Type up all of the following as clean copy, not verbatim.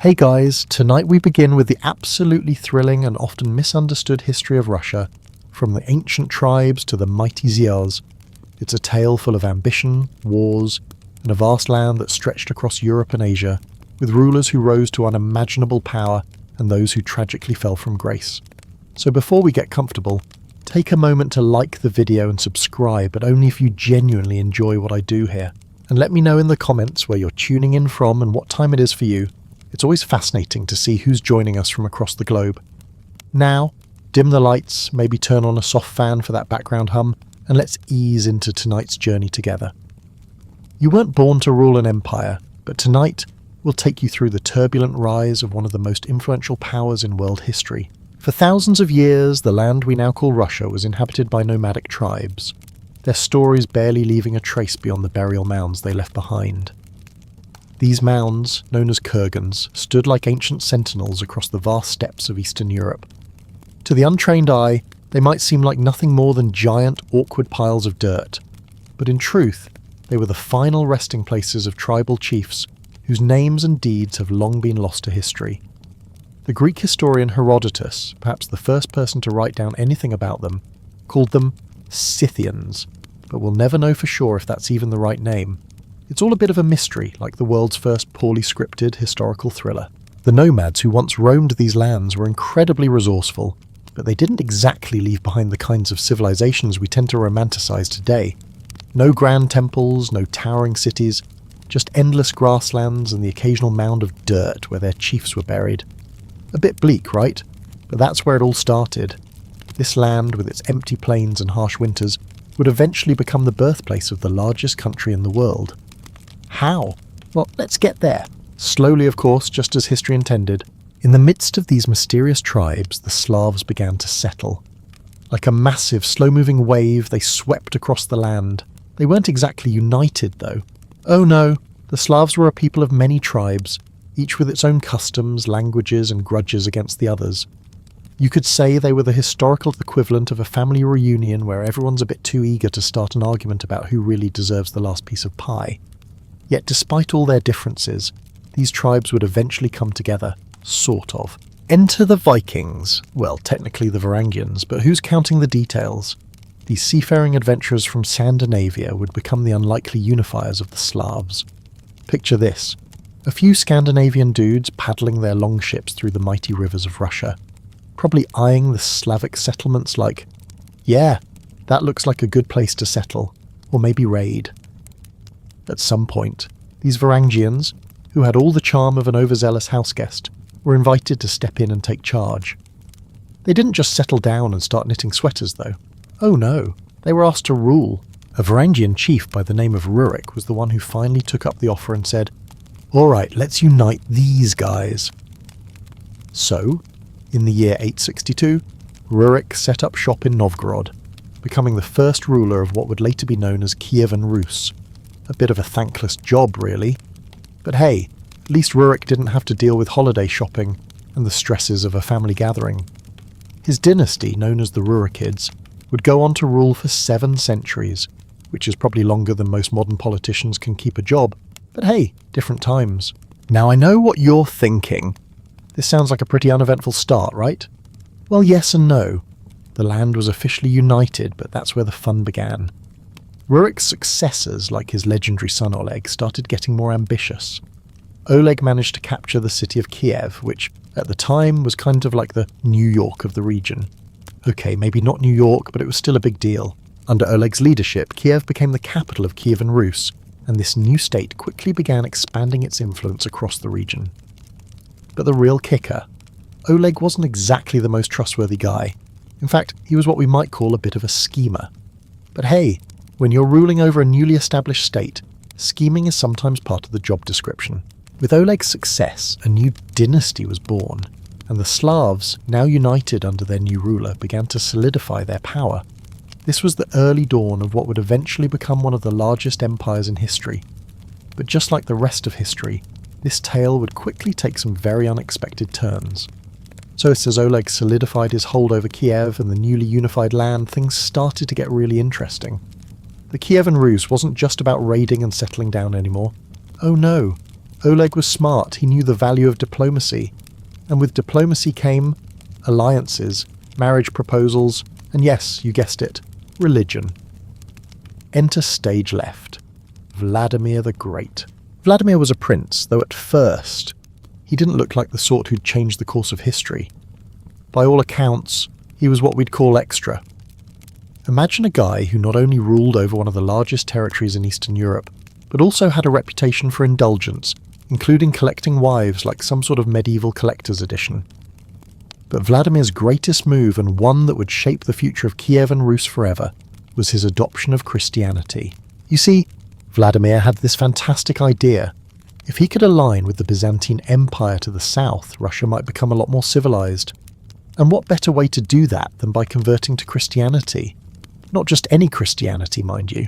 Hey guys, tonight we begin with the absolutely thrilling and often misunderstood history of Russia, from the ancient tribes to the mighty Tsars. It's a tale full of ambition, wars, and a vast land that stretched across Europe and Asia, with rulers who rose to unimaginable power and those who tragically fell from grace. So before we get comfortable, take a moment to like the video and subscribe, but only if you genuinely enjoy what I do here. And let me know in the comments where you're tuning in from and what time it is for you. It's always fascinating to see who's joining us from across the globe. Now, dim the lights, maybe turn on a soft fan for that background hum, and let's ease into tonight's journey together. You weren't born to rule an empire, but tonight we'll take you through the turbulent rise of one of the most influential powers in world history. For thousands of years, the land we now call Russia was inhabited by nomadic tribes, their stories barely leaving a trace beyond the burial mounds they left behind. These mounds, known as kurgans, stood like ancient sentinels across the vast steppes of Eastern Europe. To the untrained eye, they might seem like nothing more than giant, awkward piles of dirt, but in truth, they were the final resting places of tribal chiefs whose names and deeds have long been lost to history. The Greek historian Herodotus, perhaps the first person to write down anything about them, called them Scythians, but we'll never know for sure if that's even the right name. It's all a bit of a mystery, like the world's first poorly scripted historical thriller. The nomads who once roamed these lands were incredibly resourceful, but they didn't exactly leave behind the kinds of civilizations we tend to romanticize today. No grand temples, no towering cities, just endless grasslands and the occasional mound of dirt where their chiefs were buried. A bit bleak, right? But that's where it all started. This land, with its empty plains and harsh winters, would eventually become the birthplace of the largest country in the world. How? Well, let's get there. Slowly, of course, just as history intended. In the midst of these mysterious tribes, the Slavs began to settle. Like a massive, slow-moving wave, they swept across the land. They weren't exactly united, though. Oh no, the Slavs were a people of many tribes, each with its own customs, languages, and grudges against the others. You could say they were the historical equivalent of a family reunion where everyone's a bit too eager to start an argument about who really deserves the last piece of pie. Yet despite all their differences, these tribes would eventually come together, sort of. Enter the Vikings, well, technically the Varangians, but who's counting the details? These seafaring adventurers from Scandinavia would become the unlikely unifiers of the Slavs. Picture this: a few Scandinavian dudes paddling their longships through the mighty rivers of Russia, probably eyeing the Slavic settlements like, yeah, that looks like a good place to settle, or maybe raid. At some point, these Varangians, who had all the charm of an overzealous houseguest, were invited to step in and take charge. They didn't just settle down and start knitting sweaters, though. Oh no, they were asked to rule. A Varangian chief by the name of Rurik was the one who finally took up the offer and said, "Alright, let's unite these guys." So, in the year 862, Rurik set up shop in Novgorod, becoming the first ruler of what would later be known as Kievan Rus. A bit of a thankless job, really. But hey, at least Rurik didn't have to deal with holiday shopping and the stresses of a family gathering. His dynasty, known as the Rurikids, would go on to rule for 7 centuries, which is probably longer than most modern politicians can keep a job. But hey, different times. Now I know what you're thinking. This sounds like a pretty uneventful start, right? Well, yes and no. The land was officially united, but that's where the fun began. Rurik's successors, like his legendary son Oleg, started getting more ambitious. Oleg managed to capture the city of Kiev, which, at the time, was kind of like the New York of the region. Okay, maybe not New York, but it was still a big deal. Under Oleg's leadership, Kiev became the capital of Kievan Rus, and this new state quickly began expanding its influence across the region. But the real kicker, Oleg wasn't exactly the most trustworthy guy. In fact, he was what we might call a bit of a schemer. But hey, when you're ruling over a newly established state, scheming is sometimes part of the job description. With Oleg's success, a new dynasty was born, and the Slavs, now united under their new ruler, began to solidify their power. This was the early dawn of what would eventually become one of the largest empires in history. But just like the rest of history, this tale would quickly take some very unexpected turns. So as Oleg solidified his hold over Kiev and the newly unified land, things started to get really interesting. The Kievan Rus wasn't just about raiding and settling down anymore. Oh no, Oleg was smart, he knew the value of diplomacy, and with diplomacy came alliances, marriage proposals, and yes, you guessed it, religion. Enter stage left, Vladimir the Great. Vladimir was a prince, though at first he didn't look like the sort who'd change the course of history. By all accounts, he was what we'd call extra. Imagine a guy who not only ruled over one of the largest territories in Eastern Europe, but also had a reputation for indulgence, including collecting wives like some sort of medieval collector's edition. But Vladimir's greatest move, and one that would shape the future of Kiev and Rus forever, was his adoption of Christianity. You see, Vladimir had this fantastic idea. If he could align with the Byzantine Empire to the south, Russia might become a lot more civilized. And what better way to do that than by converting to Christianity? Not just any Christianity, mind you.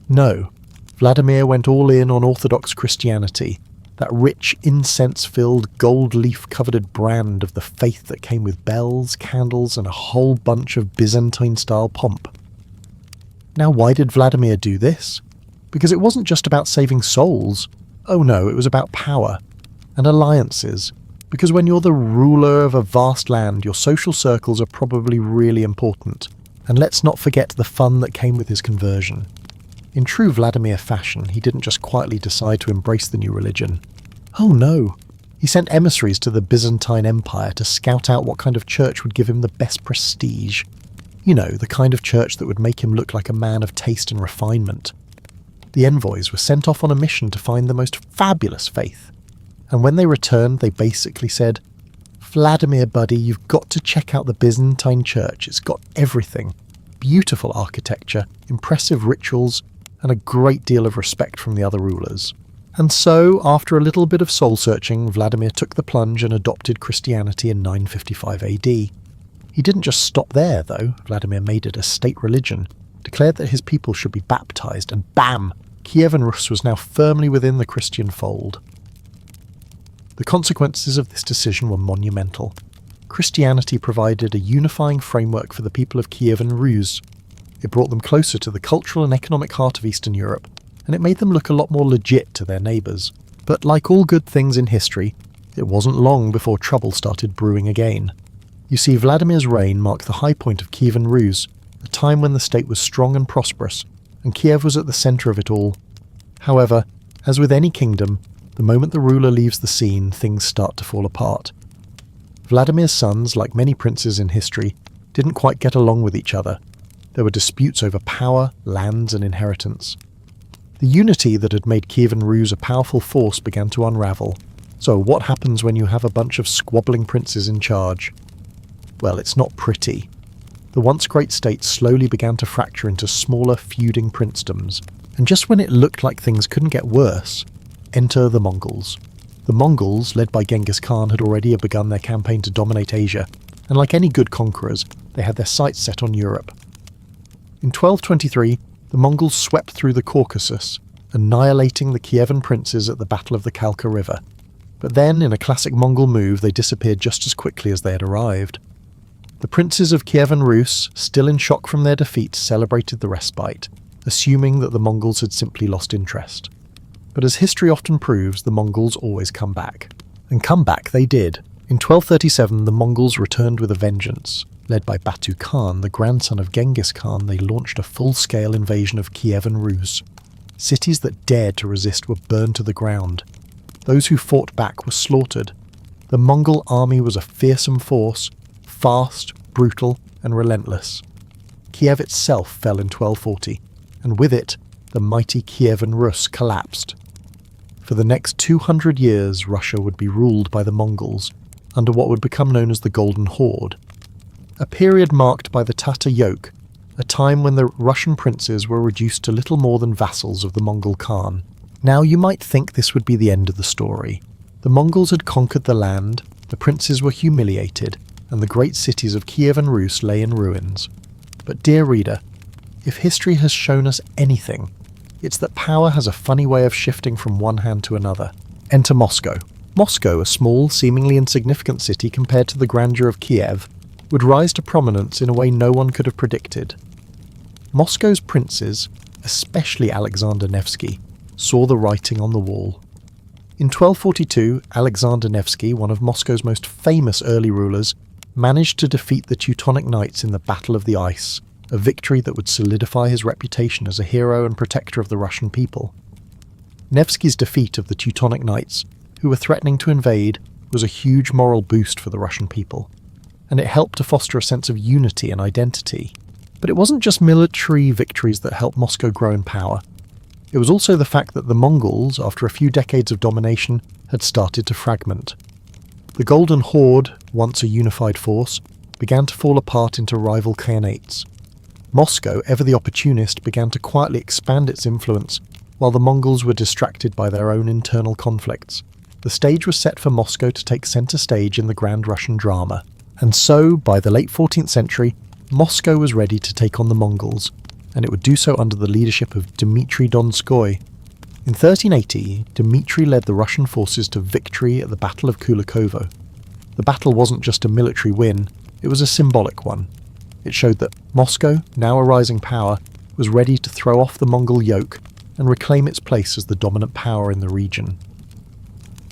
No, Vladimir went all in on Orthodox Christianity, that rich, incense-filled, gold leaf-covered brand of the faith that came with bells, candles, and a whole bunch of Byzantine-style pomp. Now, why did Vladimir do this? Because it wasn't just about saving souls. Oh no, it was about power and alliances. Because when you're the ruler of a vast land, your social circles are probably really important. And let's not forget the fun that came with his conversion. In true Vladimir fashion, he didn't just quietly decide to embrace the new religion. Oh no! He sent emissaries to the Byzantine Empire to scout out what kind of church would give him the best prestige. You know, the kind of church that would make him look like a man of taste and refinement. The envoys were sent off on a mission to find the most fabulous faith. And when they returned, they basically said, "Vladimir, buddy, you've got to check out the Byzantine church. It's got everything. Beautiful architecture, impressive rituals, and a great deal of respect from the other rulers." And so, after a little bit of soul-searching, Vladimir took the plunge and adopted Christianity in 955 AD. He didn't just stop there, though. Vladimir made it a state religion, declared that his people should be baptized, and bam! Kiev and Rus was now firmly within the Christian fold. The consequences of this decision were monumental. Christianity provided a unifying framework for the people of Kiev and Rus. It brought them closer to the cultural and economic heart of Eastern Europe, and it made them look a lot more legit to their neighbours. But like all good things in history, it wasn't long before trouble started brewing again. You see, Vladimir's reign marked the high point of Kiev and Rus, a time when the state was strong and prosperous, and Kiev was at the centre of it all. However, as with any kingdom, the moment the ruler leaves the scene, things start to fall apart. Vladimir's sons, like many princes in history, didn't quite get along with each other. There were disputes over power, lands, and inheritance. The unity that had made Kiev and Rus a powerful force began to unravel. So what happens when you have a bunch of squabbling princes in charge? Well, it's not pretty. The once great states slowly began to fracture into smaller, feuding princedoms, and just when it looked like things couldn't get worse, enter the Mongols. The Mongols, led by Genghis Khan, had already begun their campaign to dominate Asia, and like any good conquerors, they had their sights set on Europe. In 1223, the Mongols swept through the Caucasus, annihilating the Kievan princes at the Battle of the Kalka River. But then, in a classic Mongol move, they disappeared just as quickly as they had arrived. The princes of Kiev and Rus, still in shock from their defeat, celebrated the respite, assuming that the Mongols had simply lost interest. But as history often proves, the Mongols always come back. And come back they did. In 1237, the Mongols returned with a vengeance. Led by Batu Khan, the grandson of Genghis Khan, they launched a full-scale invasion of Kiev and Rus. Cities that dared to resist were burned to the ground. Those who fought back were slaughtered. The Mongol army was a fearsome force, fast, brutal, and relentless. Kiev itself fell in 1240, and with it, the mighty Kiev and Rus collapsed. For the next 200 years, Russia would be ruled by the Mongols, under what would become known as the Golden Horde. A period marked by the Tatar yoke, a time when the Russian princes were reduced to little more than vassals of the Mongol Khan. Now you might think this would be the end of the story. The Mongols had conquered the land, the princes were humiliated, and the great cities of Kiev and Rus lay in ruins. But dear reader, if history has shown us anything, it's that power has a funny way of shifting from one hand to another. Enter Moscow. Moscow, a small, seemingly insignificant city compared to the grandeur of Kiev, would rise to prominence in a way no one could have predicted. Moscow's princes, especially Alexander Nevsky, saw the writing on the wall. In 1242, Alexander Nevsky, one of Moscow's most famous early rulers, managed to defeat the Teutonic Knights in the Battle of the Ice, a victory that would solidify his reputation as a hero and protector of the Russian people. Nevsky's defeat of the Teutonic Knights, who were threatening to invade, was a huge moral boost for the Russian people, and it helped to foster a sense of unity and identity. But it wasn't just military victories that helped Moscow grow in power. It was also the fact that the Mongols, after a few decades of domination, had started to fragment. The Golden Horde, once a unified force, began to fall apart into rival khanates. Moscow, ever the opportunist, began to quietly expand its influence, while the Mongols were distracted by their own internal conflicts. The stage was set for Moscow to take centre stage in the Grand Russian drama. And so, by the late 14th century, Moscow was ready to take on the Mongols, and it would do so under the leadership of Dmitry Donskoy. In 1380, Dmitry led the Russian forces to victory at the Battle of Kulikovo. The battle wasn't just a military win, it was a symbolic one. It showed that Moscow, now a rising power, was ready to throw off the Mongol yoke and reclaim its place as the dominant power in the region.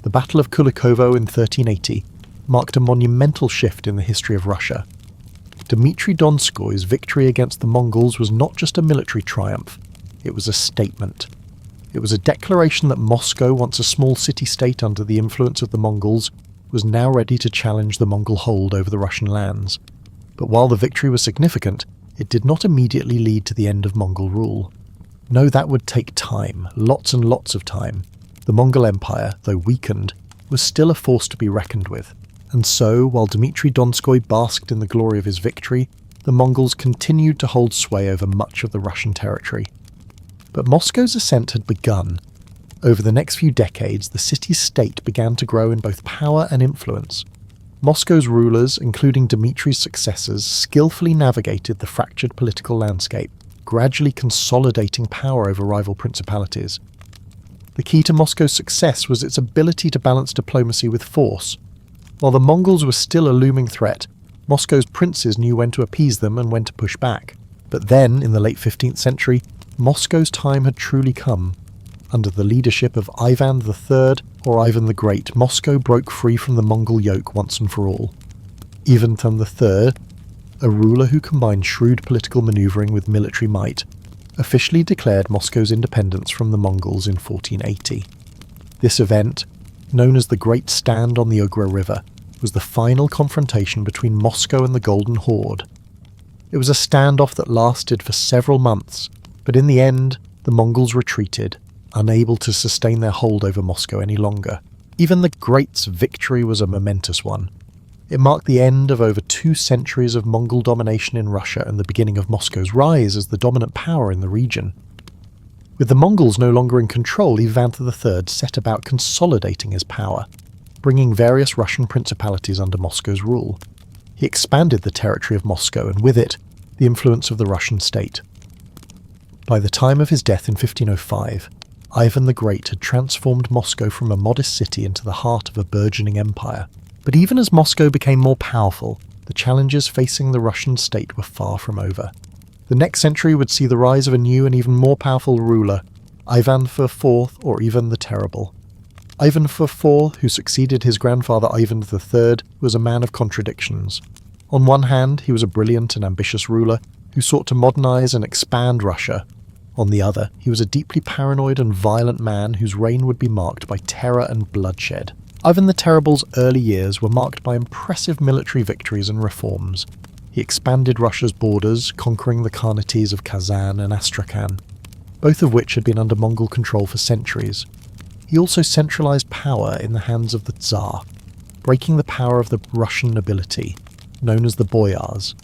The Battle of Kulikovo in 1380 marked a monumental shift in the history of Russia. Dmitry Donskoy's victory against the Mongols was not just a military triumph, it was a statement. It was a declaration that Moscow, once a small city-state under the influence of the Mongols, was now ready to challenge the Mongol hold over the Russian lands. But while the victory was significant, it did not immediately lead to the end of Mongol rule. No, that would take time, lots and lots of time. The Mongol Empire, though weakened, was still a force to be reckoned with. And so, while Dmitry Donskoy basked in the glory of his victory, the Mongols continued to hold sway over much of the Russian territory. But Moscow's ascent had begun. Over the next few decades, the city-state began to grow in both power and influence. Moscow's rulers, including Dmitry's successors, skillfully navigated the fractured political landscape, gradually consolidating power over rival principalities. The key to Moscow's success was its ability to balance diplomacy with force. While the Mongols were still a looming threat, Moscow's princes knew when to appease them and when to push back. But then, in the late 15th century, Moscow's time had truly come. Under the leadership of Ivan III, or Ivan the Great, Moscow broke free from the Mongol yoke once and for all. Ivan III, a ruler who combined shrewd political maneuvering with military might, officially declared Moscow's independence from the Mongols in 1480. This event, known as the Great Stand on the Ugra River, was the final confrontation between Moscow and the Golden Horde. It was a standoff that lasted for several months, but in the end, the Mongols retreated, unable to sustain their hold over Moscow any longer. Even the Great's victory was a momentous one. It marked the end of over 2 centuries of Mongol domination in Russia and the beginning of Moscow's rise as the dominant power in the region. With the Mongols no longer in control, Ivan III set about consolidating his power, bringing various Russian principalities under Moscow's rule. He expanded the territory of Moscow and with it, the influence of the Russian state. By the time of his death in 1505, Ivan the Great had transformed Moscow from a modest city into the heart of a burgeoning empire. But even as Moscow became more powerful, the challenges facing the Russian state were far from over. The next century would see the rise of a new and even more powerful ruler, Ivan IV, or Ivan the Terrible. Ivan IV, who succeeded his grandfather Ivan III, was a man of contradictions. On one hand, he was a brilliant and ambitious ruler who sought to modernize and expand Russia. On the other, he was a deeply paranoid and violent man whose reign would be marked by terror and bloodshed. Ivan the Terrible's early years were marked by impressive military victories and reforms. He expanded Russia's borders, conquering the Khanates of Kazan and Astrakhan, both of which had been under Mongol control for centuries. He also centralized power in the hands of the Tsar, breaking the power of the Russian nobility, known as the boyars.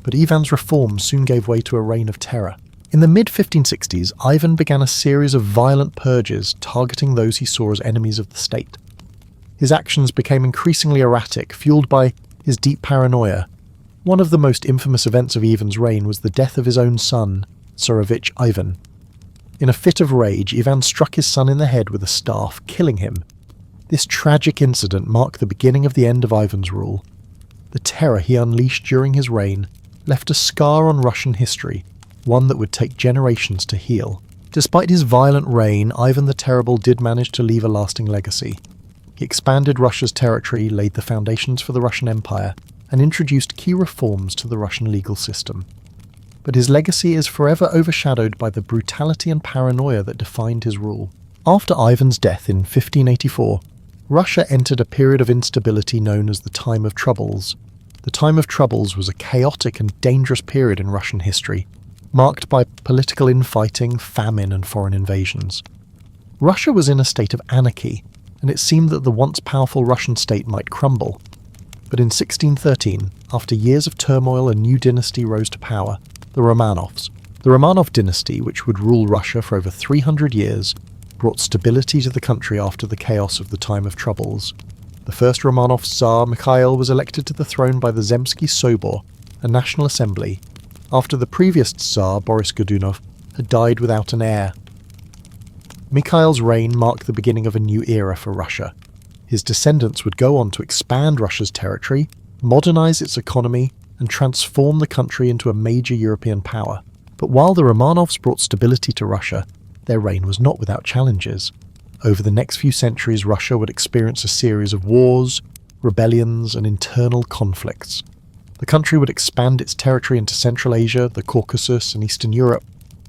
But Ivan's reforms soon gave way to a reign of terror. In the mid-1560s, Ivan began a series of violent purges targeting those he saw as enemies of the state. His actions became increasingly erratic, fueled by his deep paranoia. One of the most infamous events of Ivan's reign was the death of his own son, Tsarevich Ivan. In a fit of rage, Ivan struck his son in the head with a staff, killing him. This tragic incident marked the beginning of the end of Ivan's rule. The terror he unleashed during his reign left a scar on Russian history, one that would take generations to heal. Despite his violent reign, Ivan the Terrible did manage to leave a lasting legacy. He expanded Russia's territory, laid the foundations for the Russian Empire, and introduced key reforms to the Russian legal system. But his legacy is forever overshadowed by the brutality and paranoia that defined his rule. After Ivan's death in 1584, Russia entered a period of instability known as the Time of Troubles. The Time of Troubles was a chaotic and dangerous period in Russian history, marked by political infighting, famine, and foreign invasions. Russia was in a state of anarchy, and it seemed that the once powerful Russian state might crumble. But in 1613, after years of turmoil, a new dynasty rose to power, the Romanovs. The Romanov dynasty, which would rule Russia for over 300 years, brought stability to the country after the chaos of the Time of Troubles. The first Romanov Tsar, Mikhail, was elected to the throne by the Zemsky Sobor, a national assembly, after the previous Tsar, Boris Godunov, had died without an heir. Mikhail's reign marked the beginning of a new era for Russia. His descendants would go on to expand Russia's territory, modernize its economy, and transform the country into a major European power. But while the Romanovs brought stability to Russia, their reign was not without challenges. Over the next few centuries, Russia would experience a series of wars, rebellions, and internal conflicts. The country would expand its territory into Central Asia, the Caucasus, and Eastern Europe,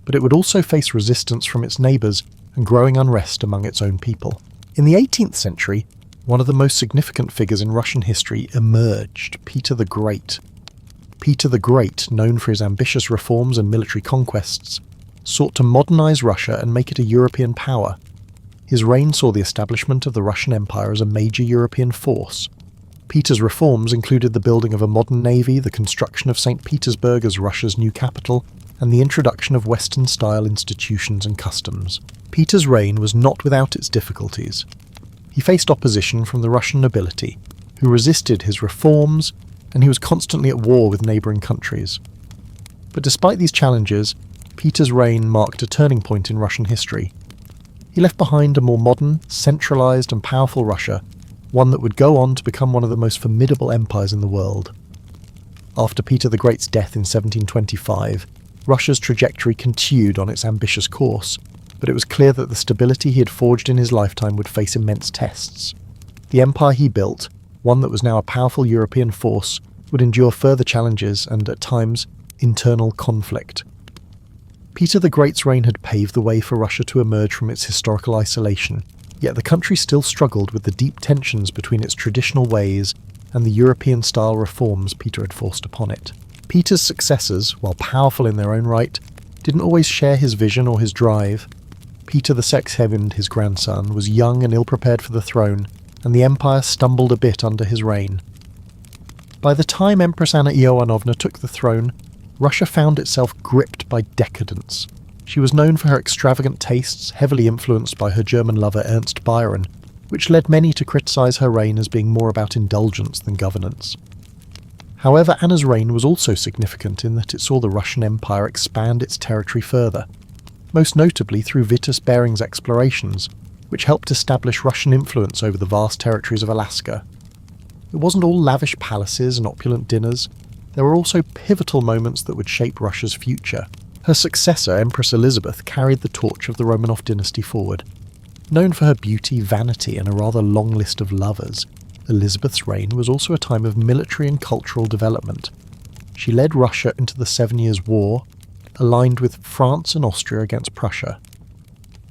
but it would also face resistance from its neighbours and growing unrest among its own people. In the 18th century, one of the most significant figures in Russian history emerged, Peter the Great. Peter the Great, known for his ambitious reforms and military conquests, sought to modernise Russia and make it a European power. His reign saw the establishment of the Russian Empire as a major European force. Peter's reforms included the building of a modern navy, the construction of St. Petersburg as Russia's new capital, and the introduction of Western-style institutions and customs. Peter's reign was not without its difficulties. He faced opposition from the Russian nobility, who resisted his reforms, and he was constantly at war with neighbouring countries. But despite these challenges, Peter's reign marked a turning point in Russian history. He left behind a more modern, centralised and powerful Russia, one that would go on to become one of the most formidable empires in the world. After Peter the Great's death in 1725, Russia's trajectory continued on its ambitious course, but it was clear that the stability he had forged in his lifetime would face immense tests. The empire he built, one that was now a powerful European force, would endure further challenges and, at times, internal conflict. Peter the Great's reign had paved the way for Russia to emerge from its historical isolation, yet the country still struggled with the deep tensions between its traditional ways and the European-style reforms Peter had forced upon it. Peter's successors, while powerful in their own right, didn't always share his vision or his drive. Peter the Sex-Heavened, his grandson, was young and ill-prepared for the throne, and the empire stumbled a bit under his reign. By the time Empress Anna Ioannovna took the throne, Russia found itself gripped by decadence. She was known for her extravagant tastes, heavily influenced by her German lover Ernst Byron, which led many to criticise her reign as being more about indulgence than governance. However, Anna's reign was also significant in that it saw the Russian Empire expand its territory further, most notably through Vitus Bering's explorations, which helped establish Russian influence over the vast territories of Alaska. It wasn't all lavish palaces and opulent dinners. There were also pivotal moments that would shape Russia's future. Her successor, Empress Elizabeth, carried the torch of the Romanov dynasty forward. Known for her beauty, vanity, and a rather long list of lovers, Elizabeth's reign was also a time of military and cultural development. She led Russia into the 7 Years' War, aligned with France and Austria against Prussia.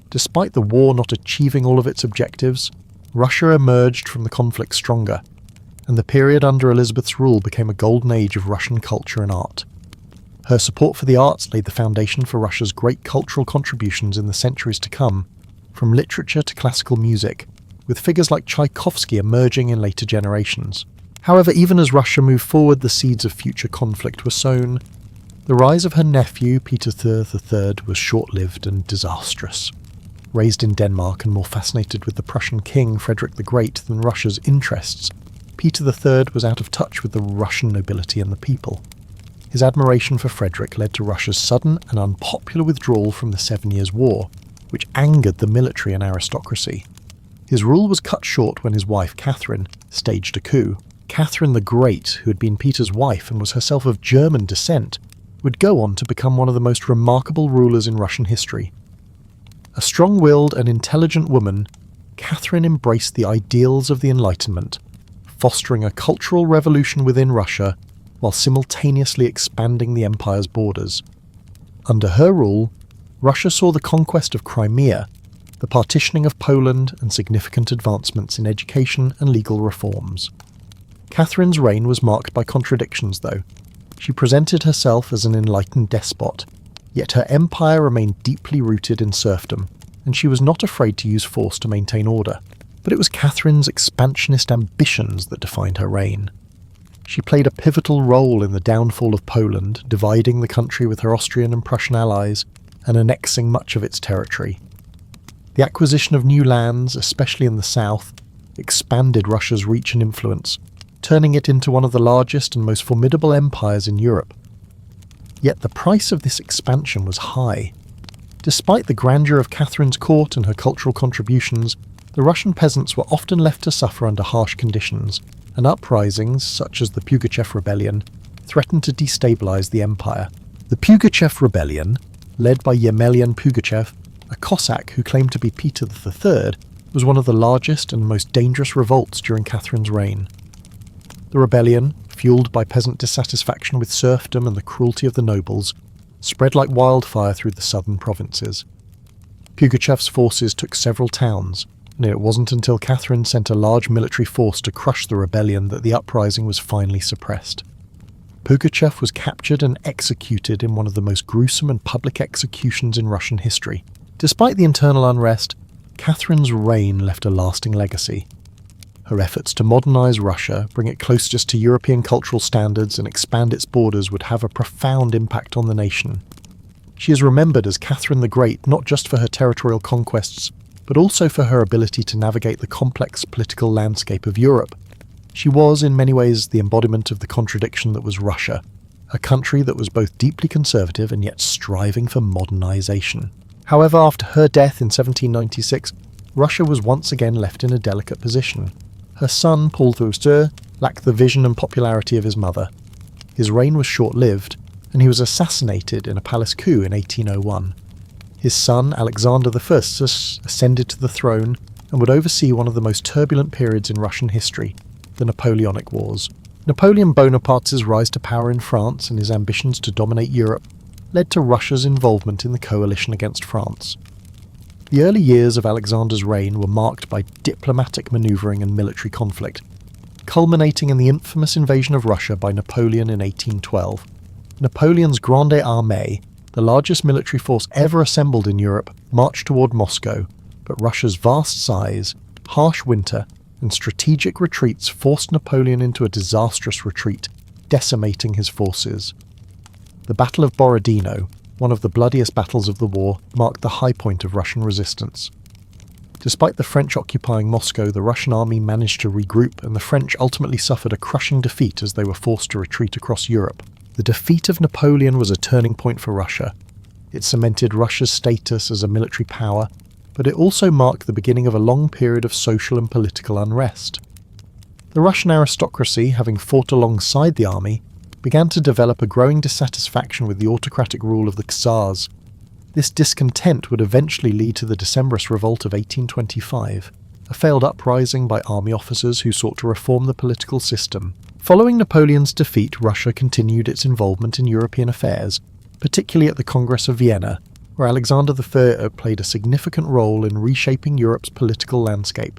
Despite the war not achieving all of its objectives, Russia emerged from the conflict stronger, and the period under Elizabeth's rule became a golden age of Russian culture and art. Her support for the arts laid the foundation for Russia's great cultural contributions in the centuries to come, from literature to classical music, with figures like Tchaikovsky emerging in later generations. However, even as Russia moved forward, the seeds of future conflict were sown. The rise of her nephew, Peter III, was short-lived and disastrous. Raised in Denmark and more fascinated with the Prussian king, Frederick the Great, than Russia's interests, Peter III was out of touch with the Russian nobility and the people. His admiration for Frederick led to Russia's sudden and unpopular withdrawal from the 7 Years' War, which angered the military and aristocracy. His rule was cut short when his wife, Catherine, staged a coup. Catherine the Great, who had been Peter's wife and was herself of German descent, would go on to become one of the most remarkable rulers in Russian history. A strong-willed and intelligent woman, Catherine embraced the ideals of the Enlightenment, fostering a cultural revolution within Russia while simultaneously expanding the empire's borders. Under her rule, Russia saw the conquest of Crimea, the partitioning of Poland, and significant advancements in education and legal reforms. Catherine's reign was marked by contradictions, though. She presented herself as an enlightened despot, yet her empire remained deeply rooted in serfdom, and she was not afraid to use force to maintain order. But it was Catherine's expansionist ambitions that defined her reign. She played a pivotal role in the downfall of Poland, dividing the country with her Austrian and Prussian allies, and annexing much of its territory. The acquisition of new lands, especially in the south, expanded Russia's reach and influence, turning it into one of the largest and most formidable empires in Europe. Yet the price of this expansion was high. Despite the grandeur of Catherine's court and her cultural contributions, the Russian peasants were often left to suffer under harsh conditions, and uprisings, such as the Pugachev Rebellion, threatened to destabilize the empire. The Pugachev Rebellion, led by Yemelyan Pugachev, a Cossack who claimed to be Peter III, was one of the largest and most dangerous revolts during Catherine's reign. The rebellion, fueled by peasant dissatisfaction with serfdom and the cruelty of the nobles, spread like wildfire through the southern provinces. Pugachev's forces took several towns, and it wasn't until Catherine sent a large military force to crush the rebellion that the uprising was finally suppressed. Pugachev was captured and executed in one of the most gruesome and public executions in Russian history. Despite the internal unrest, Catherine's reign left a lasting legacy. Her efforts to modernize Russia, bring it closer to European cultural standards, and expand its borders would have a profound impact on the nation. She is remembered as Catherine the Great not just for her territorial conquests, but also for her ability to navigate the complex political landscape of Europe. She was, in many ways, the embodiment of the contradiction that was Russia, a country that was both deeply conservative and yet striving for modernization. However, after her death in 1796, Russia was once again left in a delicate position. Her son, Paul III, lacked the vision and popularity of his mother. His reign was short-lived, and he was assassinated in a palace coup in 1801. His son, Alexander I, ascended to the throne and would oversee one of the most turbulent periods in Russian history, the Napoleonic Wars. Napoleon Bonaparte's rise to power in France and his ambitions to dominate Europe led to Russia's involvement in the coalition against France. The early years of Alexander's reign were marked by diplomatic maneuvering and military conflict, culminating in the infamous invasion of Russia by Napoleon in 1812. Napoleon's Grande Armée, the largest military force ever assembled in Europe, marched toward Moscow, but Russia's vast size, harsh winter, and strategic retreats forced Napoleon into a disastrous retreat, decimating his forces. The Battle of Borodino, one of the bloodiest battles of the war, marked the high point of Russian resistance. Despite the French occupying Moscow, the Russian army managed to regroup, and the French ultimately suffered a crushing defeat as they were forced to retreat across Europe. The defeat of Napoleon was a turning point for Russia. It cemented Russia's status as a military power, but it also marked the beginning of a long period of social and political unrest. The Russian aristocracy, having fought alongside the army, began to develop a growing dissatisfaction with the autocratic rule of the Tsars. This discontent would eventually lead to the Decembrist Revolt of 1825, a failed uprising by army officers who sought to reform the political system. Following Napoleon's defeat, Russia continued its involvement in European affairs, particularly at the Congress of Vienna, where Alexander I played a significant role in reshaping Europe's political landscape.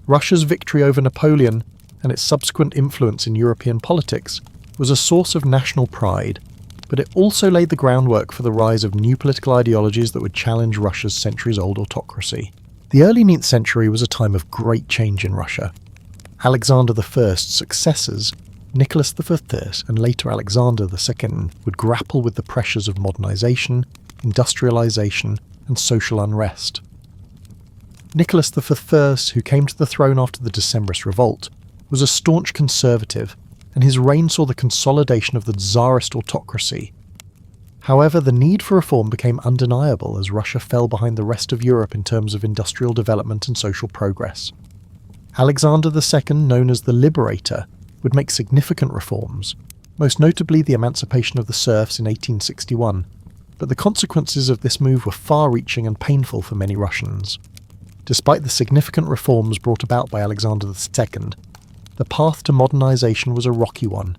Russia's victory over Napoleon, and its subsequent influence in European politics, was a source of national pride, but it also laid the groundwork for the rise of new political ideologies that would challenge Russia's centuries-old autocracy. The early 9th century was a time of great change in Russia. Alexander I's successors, Nicholas I and later Alexander II, would grapple with the pressures of modernization, industrialization, and social unrest. Nicholas I, who came to the throne after the Decembrist Revolt, was a staunch conservative, and his reign saw the consolidation of the Tsarist autocracy. However, the need for reform became undeniable as Russia fell behind the rest of Europe in terms of industrial development and social progress. Alexander II, known as the Liberator, would make significant reforms, most notably the emancipation of the serfs in 1861. But the consequences of this move were far-reaching and painful for many Russians. Despite the significant reforms brought about by Alexander II, the path to modernization was a rocky one,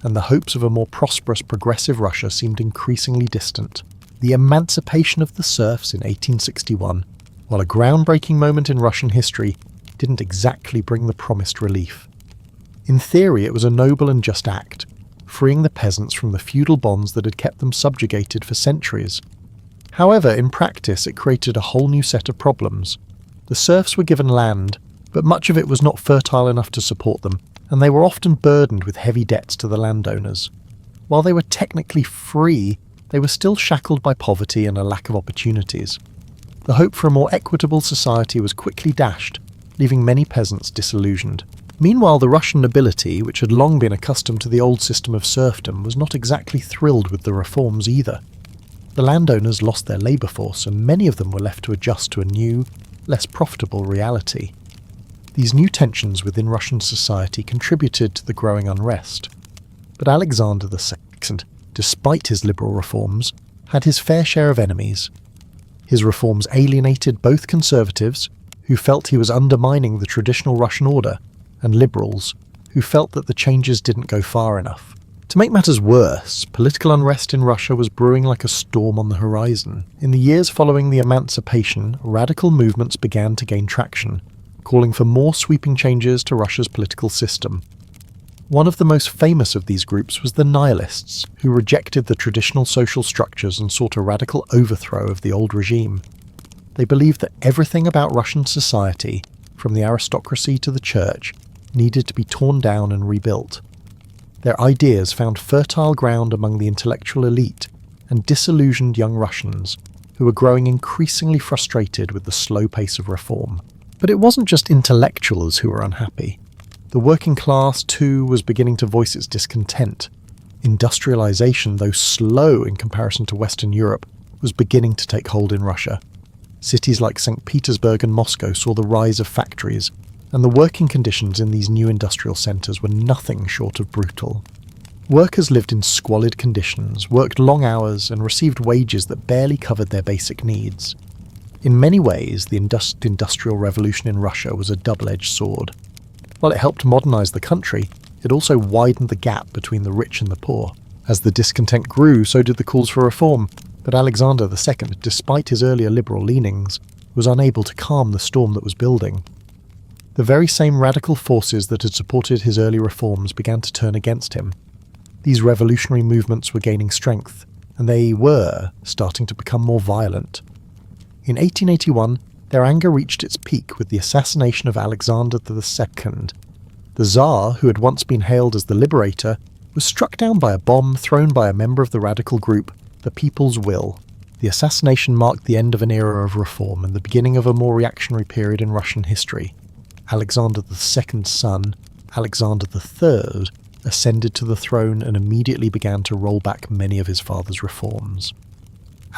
and the hopes of a more prosperous, progressive Russia seemed increasingly distant. The emancipation of the serfs in 1861, while a groundbreaking moment in Russian history, didn't exactly bring the promised relief. In theory, it was a noble and just act, freeing the peasants from the feudal bonds that had kept them subjugated for centuries. However, in practice, it created a whole new set of problems. The serfs were given land, but much of it was not fertile enough to support them, and they were often burdened with heavy debts to the landowners. While they were technically free, they were still shackled by poverty and a lack of opportunities. The hope for a more equitable society was quickly dashed, leaving many peasants disillusioned. Meanwhile, the Russian nobility, which had long been accustomed to the old system of serfdom, was not exactly thrilled with the reforms either. The landowners lost their labour force, and many of them were left to adjust to a new, less profitable reality. These new tensions within Russian society contributed to the growing unrest. But Alexander II, despite his liberal reforms, had his fair share of enemies. His reforms alienated both conservatives, who felt he was undermining the traditional Russian order, and liberals, who felt that the changes didn't go far enough. To make matters worse, political unrest in Russia was brewing like a storm on the horizon. In the years following the emancipation, radical movements began to gain traction, calling for more sweeping changes to Russia's political system. One of the most famous of these groups was the Nihilists, who rejected the traditional social structures and sought a radical overthrow of the old regime. They believed that everything about Russian society, from the aristocracy to the church, needed to be torn down and rebuilt. Their ideas found fertile ground among the intellectual elite and disillusioned young Russians, who were growing increasingly frustrated with the slow pace of reform. But it wasn't just intellectuals who were unhappy. The working class, too, was beginning to voice its discontent. Industrialization, though slow in comparison to Western Europe, was beginning to take hold in Russia. Cities like St. Petersburg and Moscow saw the rise of factories, and the working conditions in these new industrial centres were nothing short of brutal. Workers lived in squalid conditions, worked long hours, and received wages that barely covered their basic needs. In many ways, the industrial revolution in Russia was a double-edged sword. While it helped modernise the country, it also widened the gap between the rich and the poor. As the discontent grew, so did the calls for reform, but Alexander II, despite his earlier liberal leanings, was unable to calm the storm that was building. The very same radical forces that had supported his early reforms began to turn against him. These revolutionary movements were gaining strength, and they were starting to become more violent. In 1881, their anger reached its peak with the assassination of Alexander II. The Tsar, who had once been hailed as the liberator, was struck down by a bomb thrown by a member of the radical group, the People's Will. The assassination marked the end of an era of reform and the beginning of a more reactionary period in Russian history. Alexander II's son, Alexander III, ascended to the throne and immediately began to roll back many of his father's reforms.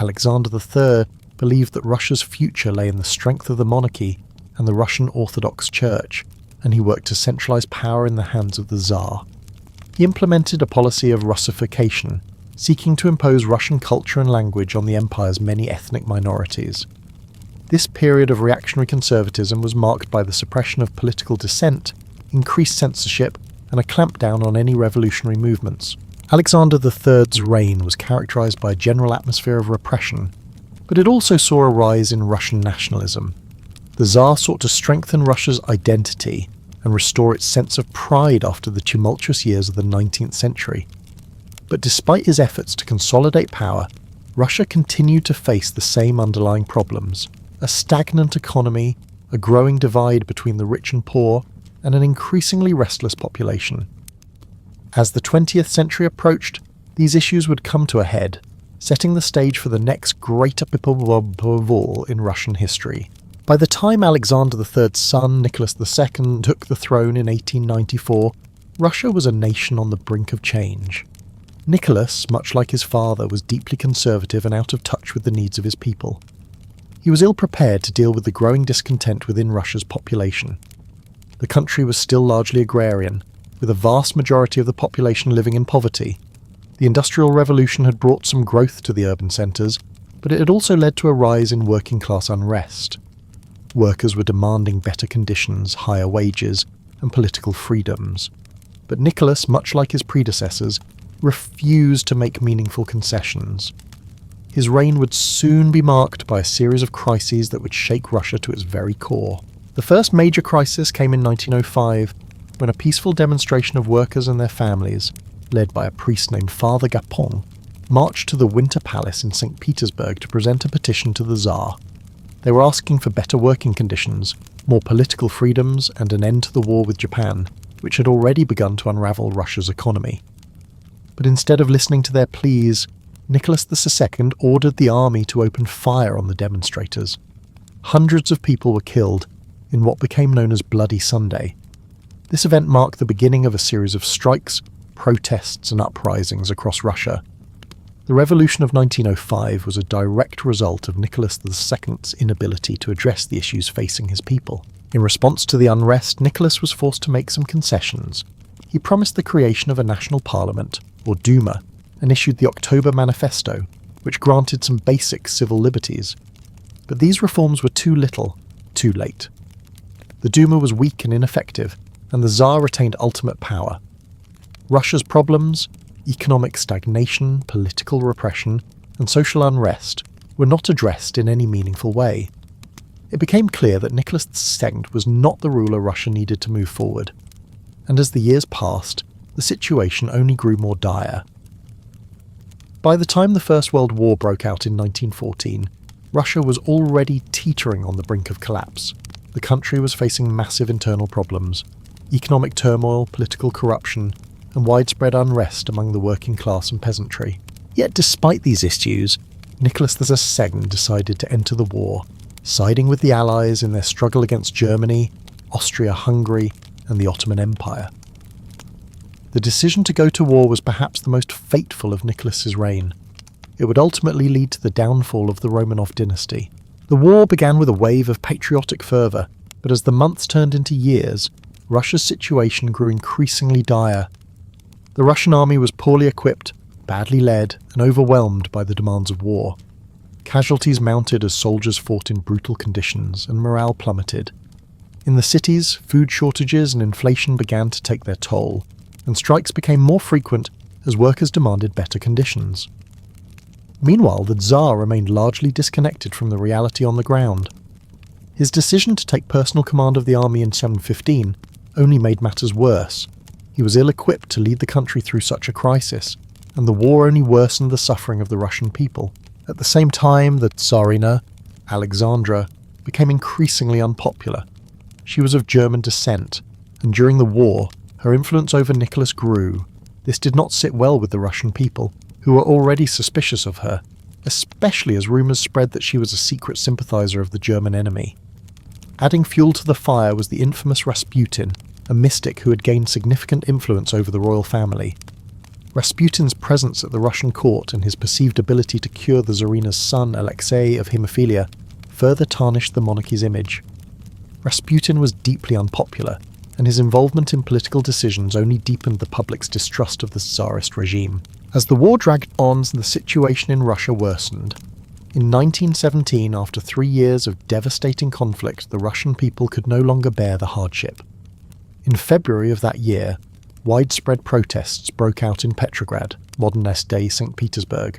Alexander III believed that Russia's future lay in the strength of the monarchy and the Russian Orthodox Church, and he worked to centralize power in the hands of the Tsar. He implemented a policy of Russification, seeking to impose Russian culture and language on the empire's many ethnic minorities. This period of reactionary conservatism was marked by the suppression of political dissent, increased censorship, and a clampdown on any revolutionary movements. Alexander III's reign was characterized by a general atmosphere of repression, but it also saw a rise in Russian nationalism. The Tsar sought to strengthen Russia's identity and restore its sense of pride after the tumultuous years of the 19th century. But despite his efforts to consolidate power, Russia continued to face the same underlying problems: a stagnant economy, a growing divide between the rich and poor, and an increasingly restless population. As the 20th century approached, these issues would come to a head, setting the stage for the next great upheaval in Russian history. By the time Alexander III's son, Nicholas II, took the throne in 1894, Russia was a nation on the brink of change. Nicholas, much like his father, was deeply conservative and out of touch with the needs of his people. He was ill-prepared to deal with the growing discontent within Russia's population. The country was still largely agrarian, with a vast majority of the population living in poverty. The Industrial Revolution had brought some growth to the urban centres, but it had also led to a rise in working-class unrest. Workers were demanding better conditions, higher wages, and political freedoms. But Nicholas, much like his predecessors, refused to make meaningful concessions. His reign would soon be marked by a series of crises that would shake Russia to its very core. The first major crisis came in 1905, when a peaceful demonstration of workers and their families, led by a priest named Father Gapon, marched to the Winter Palace in St. Petersburg to present a petition to the Tsar. They were asking for better working conditions, more political freedoms, and an end to the war with Japan, which had already begun to unravel Russia's economy. But instead of listening to their pleas, Nicholas II ordered the army to open fire on the demonstrators. Hundreds of people were killed in what became known as Bloody Sunday. This event marked the beginning of a series of strikes, protests, and uprisings across Russia. The revolution of 1905 was a direct result of Nicholas II's inability to address the issues facing his people. In response to the unrest, Nicholas was forced to make some concessions. He promised the creation of a national parliament, or Duma, and issued the October Manifesto, which granted some basic civil liberties. But these reforms were too little, too late. The Duma was weak and ineffective, and the Tsar retained ultimate power. Russia's problems, economic stagnation, political repression, and social unrest were not addressed in any meaningful way. It became clear that Nicholas II was not the ruler Russia needed to move forward, and as the years passed, the situation only grew more dire. By the time the First World War broke out in 1914, Russia was already teetering on the brink of collapse. The country was facing massive internal problems, economic turmoil, political corruption, and widespread unrest among the working class and peasantry. Yet despite these issues, Nicholas II decided to enter the war, siding with the Allies in their struggle against Germany, Austria-Hungary, and the Ottoman Empire. The decision to go to war was perhaps the most fateful of Nicholas's reign. It would ultimately lead to the downfall of the Romanov dynasty. The war began with a wave of patriotic fervour, but as the months turned into years, Russia's situation grew increasingly dire. The Russian army was poorly equipped, badly led, and overwhelmed by the demands of war. Casualties mounted as soldiers fought in brutal conditions, and morale plummeted. In the cities, food shortages and inflation began to take their toll, and strikes became more frequent as workers demanded better conditions. Meanwhile, the Tsar remained largely disconnected from the reality on the ground. His decision to take personal command of the army in 715 only made matters worse. He was ill-equipped to lead the country through such a crisis, and the war only worsened the suffering of the Russian people. At the same time, the Tsarina, Alexandra, became increasingly unpopular. She was of German descent, and during the war, her influence over Nicholas grew. This did not sit well with the Russian people, who were already suspicious of her, especially as rumours spread that she was a secret sympathiser of the German enemy. Adding fuel to the fire was the infamous Rasputin, a mystic who had gained significant influence over the royal family. Rasputin's presence at the Russian court and his perceived ability to cure the Tsarina's son, Alexei, of haemophilia, further tarnished the monarchy's image. Rasputin was deeply unpopular, and his involvement in political decisions only deepened the public's distrust of the Tsarist regime. As the war dragged on, the situation in Russia worsened. In 1917, after 3 years of devastating conflict, the Russian people could no longer bear the hardship. In February of that year, widespread protests broke out in Petrograd, modern-day St. Petersburg,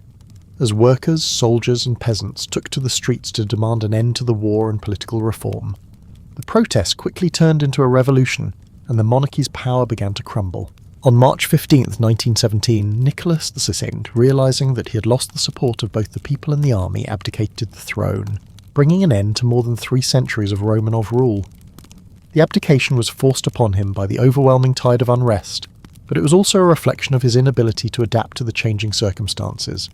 as workers, soldiers and peasants took to the streets to demand an end to the war and political reform. The protests quickly turned into a revolution, and the monarchy's power began to crumble. On March 15, 1917, Nicholas II, realising that he had lost the support of both the people and the army, abdicated the throne, bringing an end to more than 3 centuries of Romanov rule. The abdication was forced upon him by the overwhelming tide of unrest, but it was also a reflection of his inability to adapt to the changing circumstances.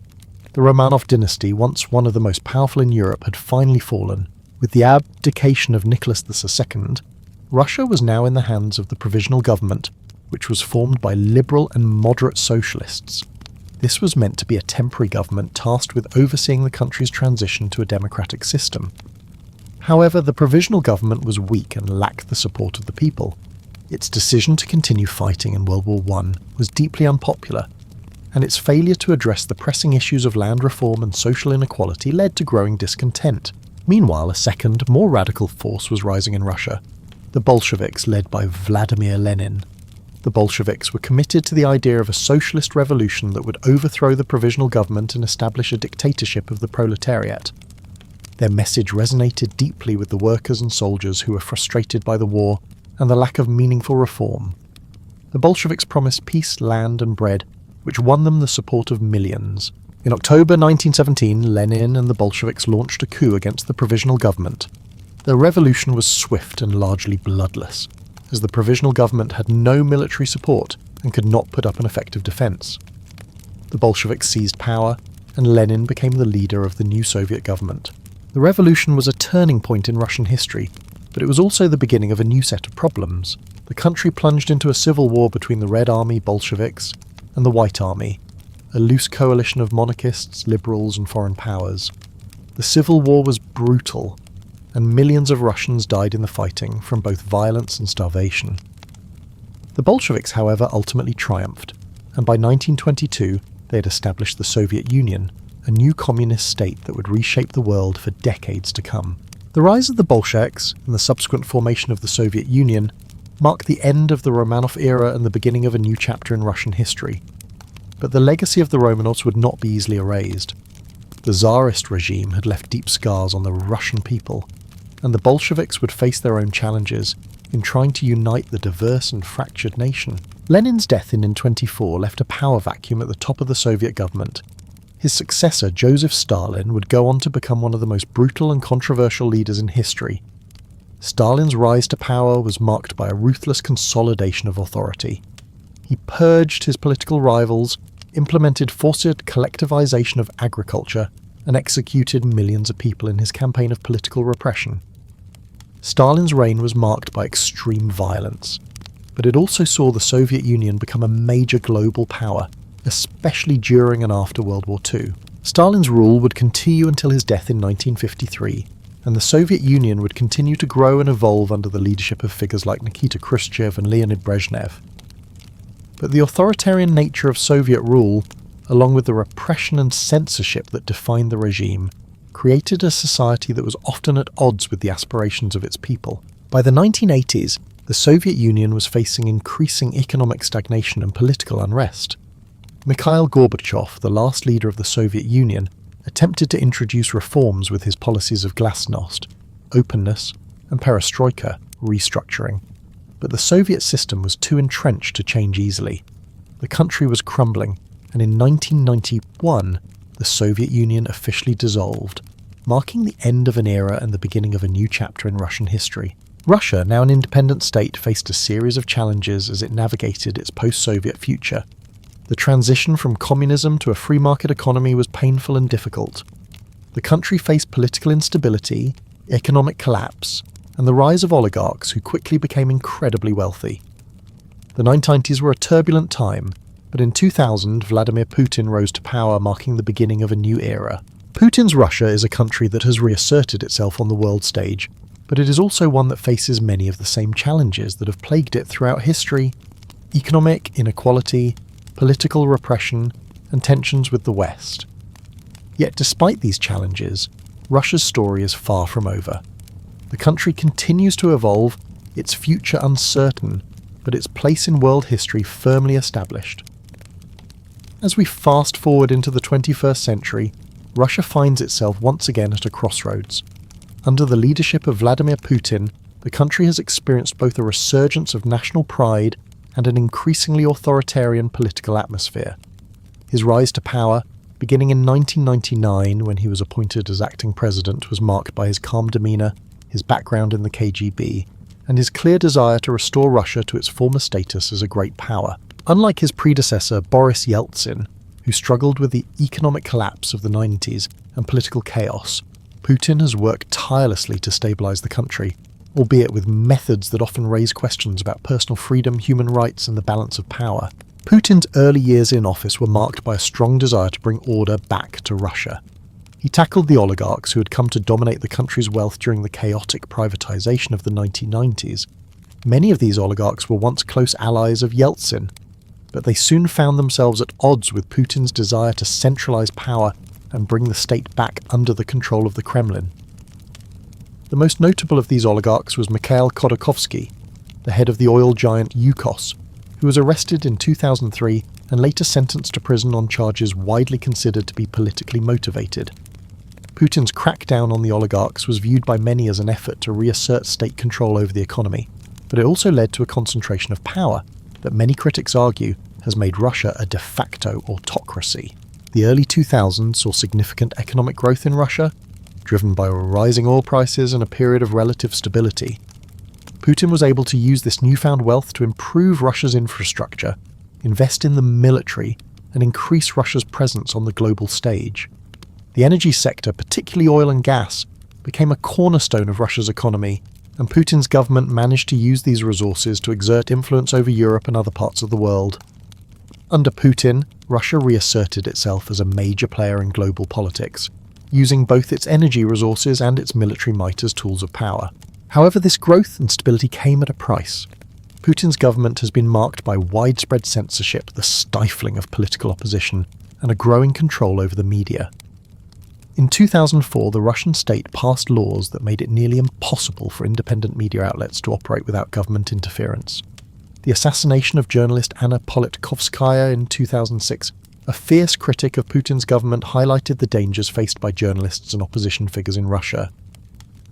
The Romanov dynasty, once one of the most powerful in Europe, had finally fallen. With the abdication of Nicholas II, Russia was now in the hands of the provisional government, which was formed by liberal and moderate socialists. This was meant to be a temporary government tasked with overseeing the country's transition to a democratic system. However, the provisional government was weak and lacked the support of the people. Its decision to continue fighting in World War I was deeply unpopular, and its failure to address the pressing issues of land reform and social inequality led to growing discontent. Meanwhile, a second, more radical force was rising in Russia, the Bolsheviks led by Vladimir Lenin. The Bolsheviks were committed to the idea of a socialist revolution that would overthrow the provisional government and establish a dictatorship of the proletariat. Their message resonated deeply with the workers and soldiers who were frustrated by the war and the lack of meaningful reform. The Bolsheviks promised peace, land and bread, which won them the support of millions. In October 1917, Lenin and the Bolsheviks launched a coup against the provisional government. The revolution was swift and largely bloodless, as the provisional government had no military support and could not put up an effective defence. The Bolsheviks seized power, and Lenin became the leader of the new Soviet government. The revolution was a turning point in Russian history, but it was also the beginning of a new set of problems. The country plunged into a civil war between the Red Army Bolsheviks and the White Army, a loose coalition of monarchists, liberals and foreign powers. The civil war was brutal, and millions of Russians died in the fighting from both violence and starvation. The Bolsheviks, however, ultimately triumphed, and by 1922 they had established the Soviet Union, a new communist state that would reshape the world for decades to come. The rise of the Bolsheviks and the subsequent formation of the Soviet Union marked the end of the Romanov era and the beginning of a new chapter in Russian history. But the legacy of the Romanovs would not be easily erased. The Tsarist regime had left deep scars on the Russian people, and the Bolsheviks would face their own challenges in trying to unite the diverse and fractured nation. Lenin's death in 1924 left a power vacuum at the top of the Soviet government. His successor, Joseph Stalin, would go on to become one of the most brutal and controversial leaders in history. Stalin's rise to power was marked by a ruthless consolidation of authority. He purged his political rivals, implemented forced collectivization of agriculture, and executed millions of people in his campaign of political repression. Stalin's reign was marked by extreme violence, but it also saw the Soviet Union become a major global power, especially during and after World War II. Stalin's rule would continue until his death in 1953, and the Soviet Union would continue to grow and evolve under the leadership of figures like Nikita Khrushchev and Leonid Brezhnev. But the authoritarian nature of Soviet rule, along with the repression and censorship that defined the regime, created a society that was often at odds with the aspirations of its people. By the 1980s, the Soviet Union was facing increasing economic stagnation and political unrest. Mikhail Gorbachev, the last leader of the Soviet Union, attempted to introduce reforms with his policies of glasnost, openness, and perestroika, restructuring. But the Soviet system was too entrenched to change easily. The country was crumbling, and in 1991, the Soviet Union officially dissolved, marking the end of an era and the beginning of a new chapter in Russian history. Russia, now an independent state, faced a series of challenges as it navigated its post-Soviet future. The transition from communism to a free market economy was painful and difficult. The country faced political instability, economic collapse, and the rise of oligarchs who quickly became incredibly wealthy. The 1990s were a turbulent time, but in 2000 Vladimir Putin rose to power, marking the beginning of a new era. Putin's Russia is a country that has reasserted itself on the world stage, but it is also one that faces many of the same challenges that have plagued it throughout history: economic inequality, political repression, and tensions with the West. Yet despite these challenges, Russia's story is far from over. The country continues to evolve, its future uncertain, but its place in world history firmly established. As we fast forward into the 21st century, Russia finds itself once again at a crossroads. Under the leadership of Vladimir Putin, the country has experienced both a resurgence of national pride and an increasingly authoritarian political atmosphere. His rise to power, beginning in 1999 when he was appointed as acting president, was marked by his calm demeanour, his background in the KGB, and his clear desire to restore Russia to its former status as a great power. Unlike his predecessor Boris Yeltsin, who struggled with the economic collapse of the 90s and political chaos, Putin has worked tirelessly to stabilise the country, albeit with methods that often raise questions about personal freedom, human rights, and the balance of power. Putin's early years in office were marked by a strong desire to bring order back to Russia. He tackled the oligarchs who had come to dominate the country's wealth during the chaotic privatization of the 1990s. Many of these oligarchs were once close allies of Yeltsin, but they soon found themselves at odds with Putin's desire to centralize power and bring the state back under the control of the Kremlin. The most notable of these oligarchs was Mikhail Khodorkovsky, the head of the oil giant Yukos, who was arrested in 2003 and later sentenced to prison on charges widely considered to be politically motivated. Putin's crackdown on the oligarchs was viewed by many as an effort to reassert state control over the economy, but it also led to a concentration of power that many critics argue has made Russia a de facto autocracy. The early 2000s saw significant economic growth in Russia, driven by rising oil prices and a period of relative stability. Putin was able to use this newfound wealth to improve Russia's infrastructure, invest in the military, and increase Russia's presence on the global stage. The energy sector, particularly oil and gas, became a cornerstone of Russia's economy, and Putin's government managed to use these resources to exert influence over Europe and other parts of the world. Under Putin, Russia reasserted itself as a major player in global politics, using both its energy resources and its military might as tools of power. However, this growth and stability came at a price. Putin's government has been marked by widespread censorship, the stifling of political opposition, and a growing control over the media. In 2004, the Russian state passed laws that made it nearly impossible for independent media outlets to operate without government interference. The assassination of journalist Anna Politkovskaya in 2006, a fierce critic of Putin's government, highlighted the dangers faced by journalists and opposition figures in Russia.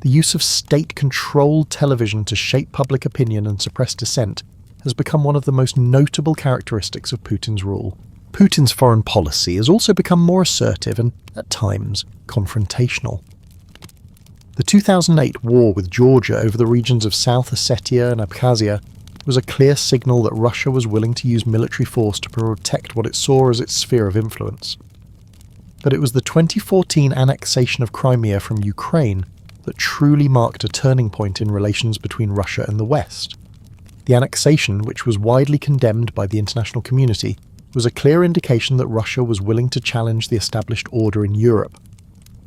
The use of state-controlled television to shape public opinion and suppress dissent has become one of the most notable characteristics of Putin's rule. Putin's foreign policy has also become more assertive and, at times, confrontational. The 2008 war with Georgia over the regions of South Ossetia and Abkhazia was a clear signal that Russia was willing to use military force to protect what it saw as its sphere of influence. But it was the 2014 annexation of Crimea from Ukraine that truly marked a turning point in relations between Russia and the West. The annexation, which was widely condemned by the international community, was a clear indication that Russia was willing to challenge the established order in Europe.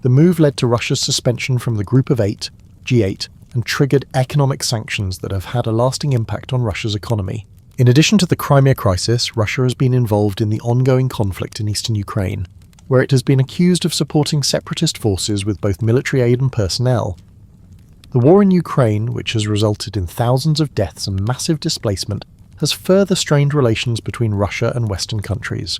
The move led to Russia's suspension from the Group of Eight, G8, and triggered economic sanctions that have had a lasting impact on Russia's economy. In addition to the Crimea crisis, Russia has been involved in the ongoing conflict in eastern Ukraine, where it has been accused of supporting separatist forces with both military aid and personnel. The war in Ukraine, which has resulted in thousands of deaths and massive displacement, has further strained relations between Russia and Western countries.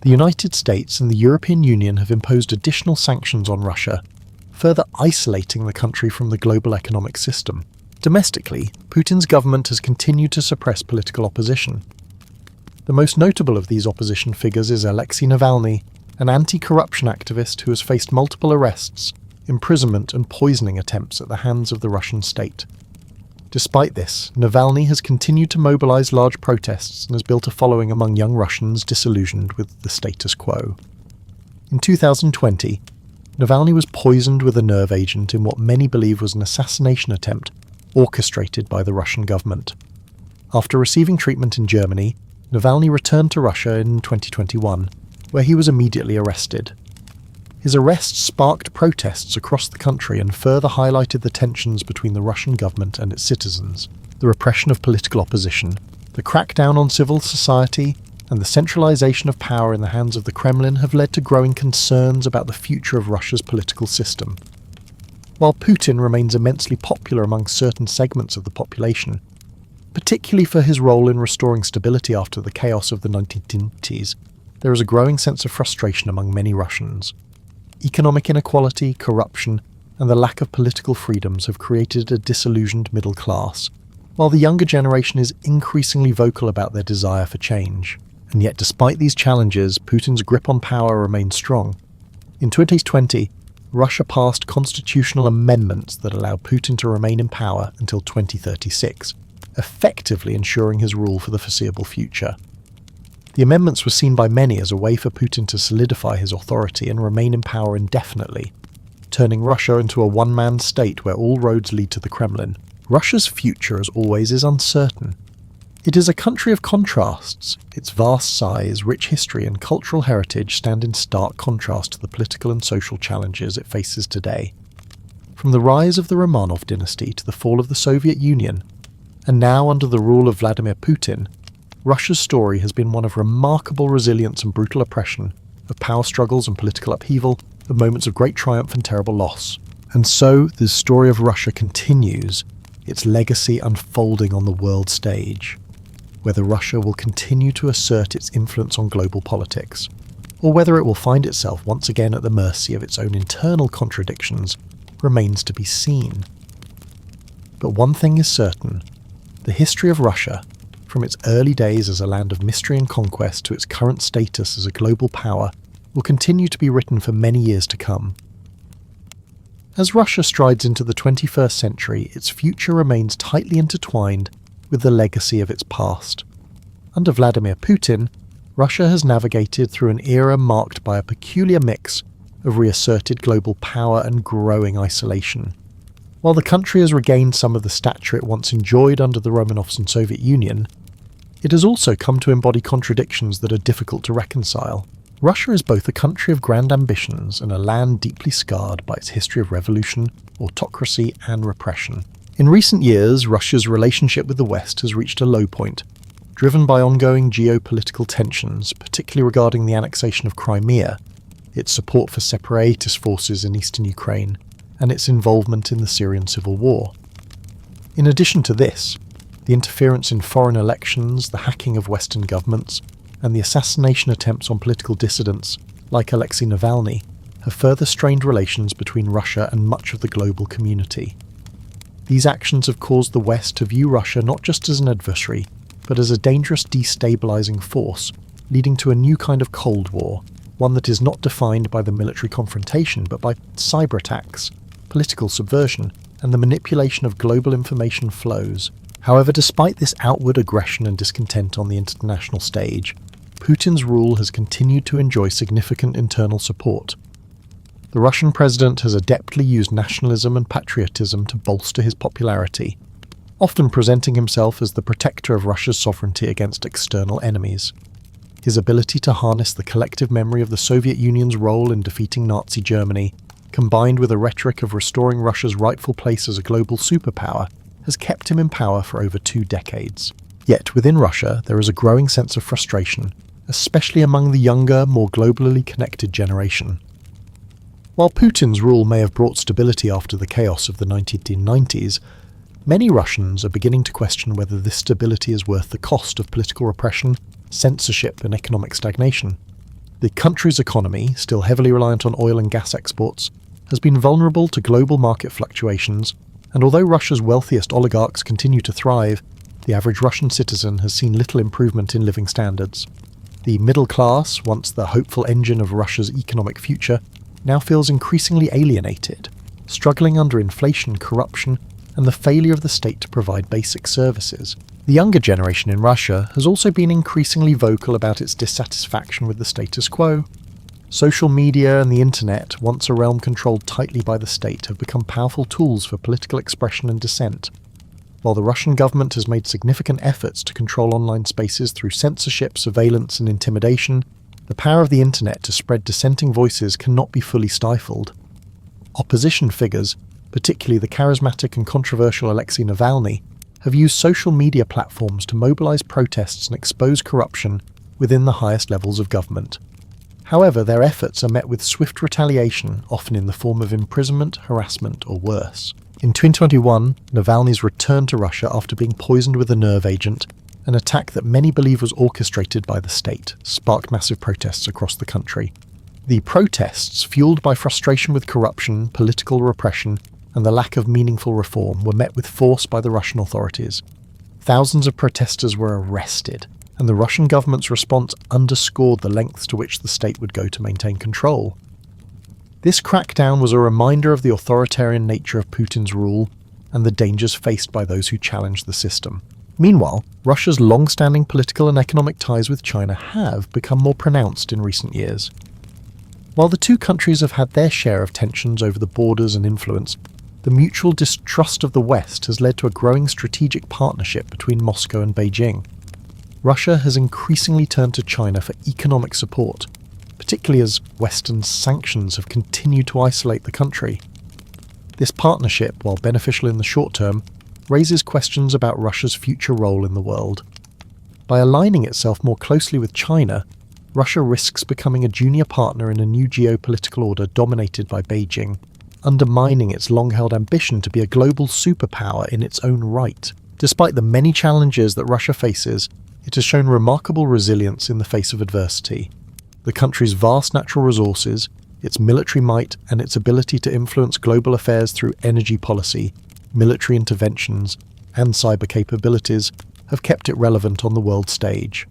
The United States and the European Union have imposed additional sanctions on Russia, further isolating the country from the global economic system. Domestically, Putin's government has continued to suppress political opposition. The most notable of these opposition figures is Alexei Navalny, an anti-corruption activist who has faced multiple arrests, imprisonment and poisoning attempts at the hands of the Russian state. Despite this, Navalny has continued to mobilize large protests and has built a following among young Russians disillusioned with the status quo. In 2020, Navalny was poisoned with a nerve agent in what many believe was an assassination attempt orchestrated by the Russian government. After receiving treatment in Germany, Navalny returned to Russia in 2021, where he was immediately arrested. His arrest sparked protests across the country and further highlighted the tensions between the Russian government and its citizens, the repression of political opposition, the crackdown on civil society, and the centralization of power in the hands of the Kremlin have led to growing concerns about the future of Russia's political system. While Putin remains immensely popular among certain segments of the population, particularly for his role in restoring stability after the chaos of the 1990s, there is a growing sense of frustration among many Russians. Economic inequality, corruption, and the lack of political freedoms have created a disillusioned middle class, while the younger generation is increasingly vocal about their desire for change. And yet, despite these challenges, Putin's grip on power remains strong. In 2020, Russia passed constitutional amendments that allow Putin to remain in power until 2036, effectively ensuring his rule for the foreseeable future. The amendments were seen by many as a way for Putin to solidify his authority and remain in power indefinitely, turning Russia into a one-man state where all roads lead to the Kremlin. Russia's future, as always, is uncertain. It is a country of contrasts. Its vast size, rich history, and cultural heritage stand in stark contrast to the political and social challenges it faces today. From the rise of the Romanov dynasty to the fall of the Soviet Union, and now under the rule of Vladimir Putin, Russia's story has been one of remarkable resilience and brutal oppression, of power struggles and political upheaval, of moments of great triumph and terrible loss. And so, the story of Russia continues, its legacy unfolding on the world stage. Whether Russia will continue to assert its influence on global politics, or whether it will find itself once again at the mercy of its own internal contradictions, remains to be seen. But one thing is certain: the history of Russia, from its early days as a land of mystery and conquest to its current status as a global power, will continue to be written for many years to come. As Russia strides into the 21st century, its future remains tightly intertwined with the legacy of its past. Under Vladimir Putin, Russia has navigated through an era marked by a peculiar mix of reasserted global power and growing isolation. While the country has regained some of the stature it once enjoyed under the Romanovs and Soviet Union, it has also come to embody contradictions that are difficult to reconcile. Russia is both a country of grand ambitions and a land deeply scarred by its history of revolution, autocracy, and repression. In recent years, Russia's relationship with the West has reached a low point, driven by ongoing geopolitical tensions, particularly regarding the annexation of Crimea, its support for separatist forces in eastern Ukraine, and its involvement in the Syrian civil war. In addition to this, the interference in foreign elections, the hacking of Western governments, and the assassination attempts on political dissidents, like Alexei Navalny, have further strained relations between Russia and much of the global community. These actions have caused the West to view Russia not just as an adversary, but as a dangerous destabilizing force, leading to a new kind of Cold War, one that is not defined by the military confrontation but by cyber attacks, political subversion, and the manipulation of global information flows. However, despite this outward aggression and discontent on the international stage, Putin's rule has continued to enjoy significant internal support. The Russian president has adeptly used nationalism and patriotism to bolster his popularity, often presenting himself as the protector of Russia's sovereignty against external enemies. His ability to harness the collective memory of the Soviet Union's role in defeating Nazi Germany, combined with a rhetoric of restoring Russia's rightful place as a global superpower, has kept him in power for over 2 decades. Yet within Russia, there is a growing sense of frustration, especially among the younger, more globally connected generation. While Putin's rule may have brought stability after the chaos of the 1990s, many Russians are beginning to question whether this stability is worth the cost of political repression, censorship, and economic stagnation. The country's economy, still heavily reliant on oil and gas exports, has been vulnerable to global market fluctuations, and although Russia's wealthiest oligarchs continue to thrive, the average Russian citizen has seen little improvement in living standards. The middle class, once the hopeful engine of Russia's economic future, now feels increasingly alienated, struggling under inflation, corruption, and the failure of the state to provide basic services. The younger generation in Russia has also been increasingly vocal about its dissatisfaction with the status quo. Social media and the internet, once a realm controlled tightly by the state, have become powerful tools for political expression and dissent. While the Russian government has made significant efforts to control online spaces through censorship, surveillance, and intimidation, the power of the internet to spread dissenting voices cannot be fully stifled. Opposition figures, particularly the charismatic and controversial Alexei Navalny, have used social media platforms to mobilize protests and expose corruption within the highest levels of government. However, their efforts are met with swift retaliation, often in the form of imprisonment, harassment, or worse. In 2021, Navalny's returned to Russia after being poisoned with a nerve agent, an attack that many believe was orchestrated by the state, sparked massive protests across the country. The protests, fueled by frustration with corruption, political repression, and the lack of meaningful reform, were met with force by the Russian authorities. Thousands of protesters were arrested, and the Russian government's response underscored the lengths to which the state would go to maintain control. This crackdown was a reminder of the authoritarian nature of Putin's rule and the dangers faced by those who challenged the system. Meanwhile, Russia's long-standing political and economic ties with China have become more pronounced in recent years. While the two countries have had their share of tensions over the borders and influence, the mutual distrust of the West has led to a growing strategic partnership between Moscow and Beijing. Russia has increasingly turned to China for economic support, particularly as Western sanctions have continued to isolate the country. This partnership, while beneficial in the short term, raises questions about Russia's future role in the world. By aligning itself more closely with China, Russia risks becoming a junior partner in a new geopolitical order dominated by Beijing, undermining its long-held ambition to be a global superpower in its own right. Despite the many challenges that Russia faces, it has shown remarkable resilience in the face of adversity. The country's vast natural resources, its military might, and its ability to influence global affairs through energy policy, military interventions, and cyber capabilities have kept it relevant on the world stage.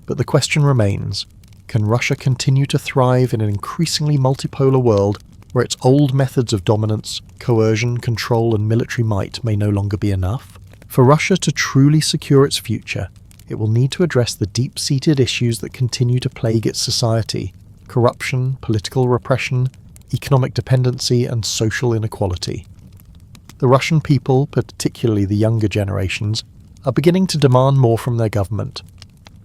But the question remains, can Russia continue to thrive in an increasingly multipolar world where its old methods of dominance, coercion, control, and military might may no longer be enough? For Russia to truly secure its future, it will need to address the deep-seated issues that continue to plague its society: corruption, political repression, economic dependency, and social inequality. The Russian people, particularly the younger generations, are beginning to demand more from their government.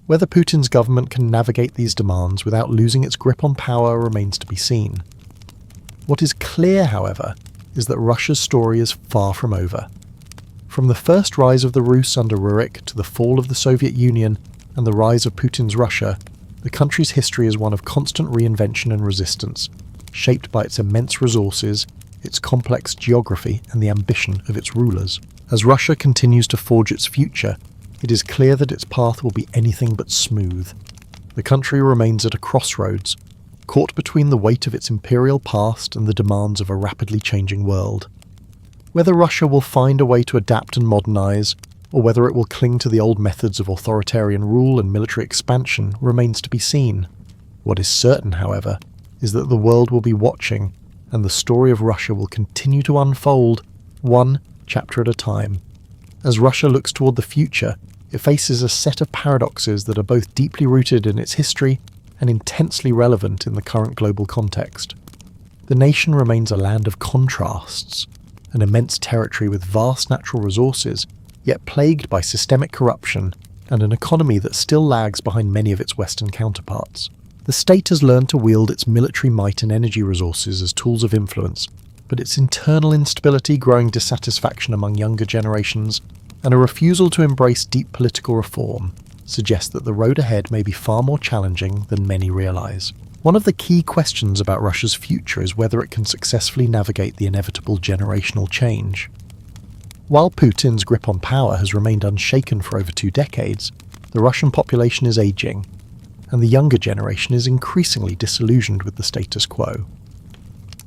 Whether Putin's government can navigate these demands without losing its grip on power remains to be seen. What is clear, however, is that Russia's story is far from over. From the first rise of the Rus under Rurik to the fall of the Soviet Union and the rise of Putin's Russia, the country's history is one of constant reinvention and resistance, shaped by its immense resources, its complex geography, and the ambition of its rulers. As Russia continues to forge its future, it is clear that its path will be anything but smooth. The country remains at a crossroads, caught between the weight of its imperial past and the demands of a rapidly changing world. Whether Russia will find a way to adapt and modernize, or whether it will cling to the old methods of authoritarian rule and military expansion, remains to be seen. What is certain, however, is that the world will be watching, and the story of Russia will continue to unfold, one chapter at a time. As Russia looks toward the future, it faces a set of paradoxes that are both deeply rooted in its history and intensely relevant in the current global context. The nation remains a land of contrasts, an immense territory with vast natural resources, yet plagued by systemic corruption and an economy that still lags behind many of its Western counterparts. The state has learned to wield its military might and energy resources as tools of influence, but its internal instability, growing dissatisfaction among younger generations, and a refusal to embrace deep political reform suggest that the road ahead may be far more challenging than many realize. One of the key questions about Russia's future is whether it can successfully navigate the inevitable generational change. While Putin's grip on power has remained unshaken for over 2 decades, the Russian population is aging, and the younger generation is increasingly disillusioned with the status quo.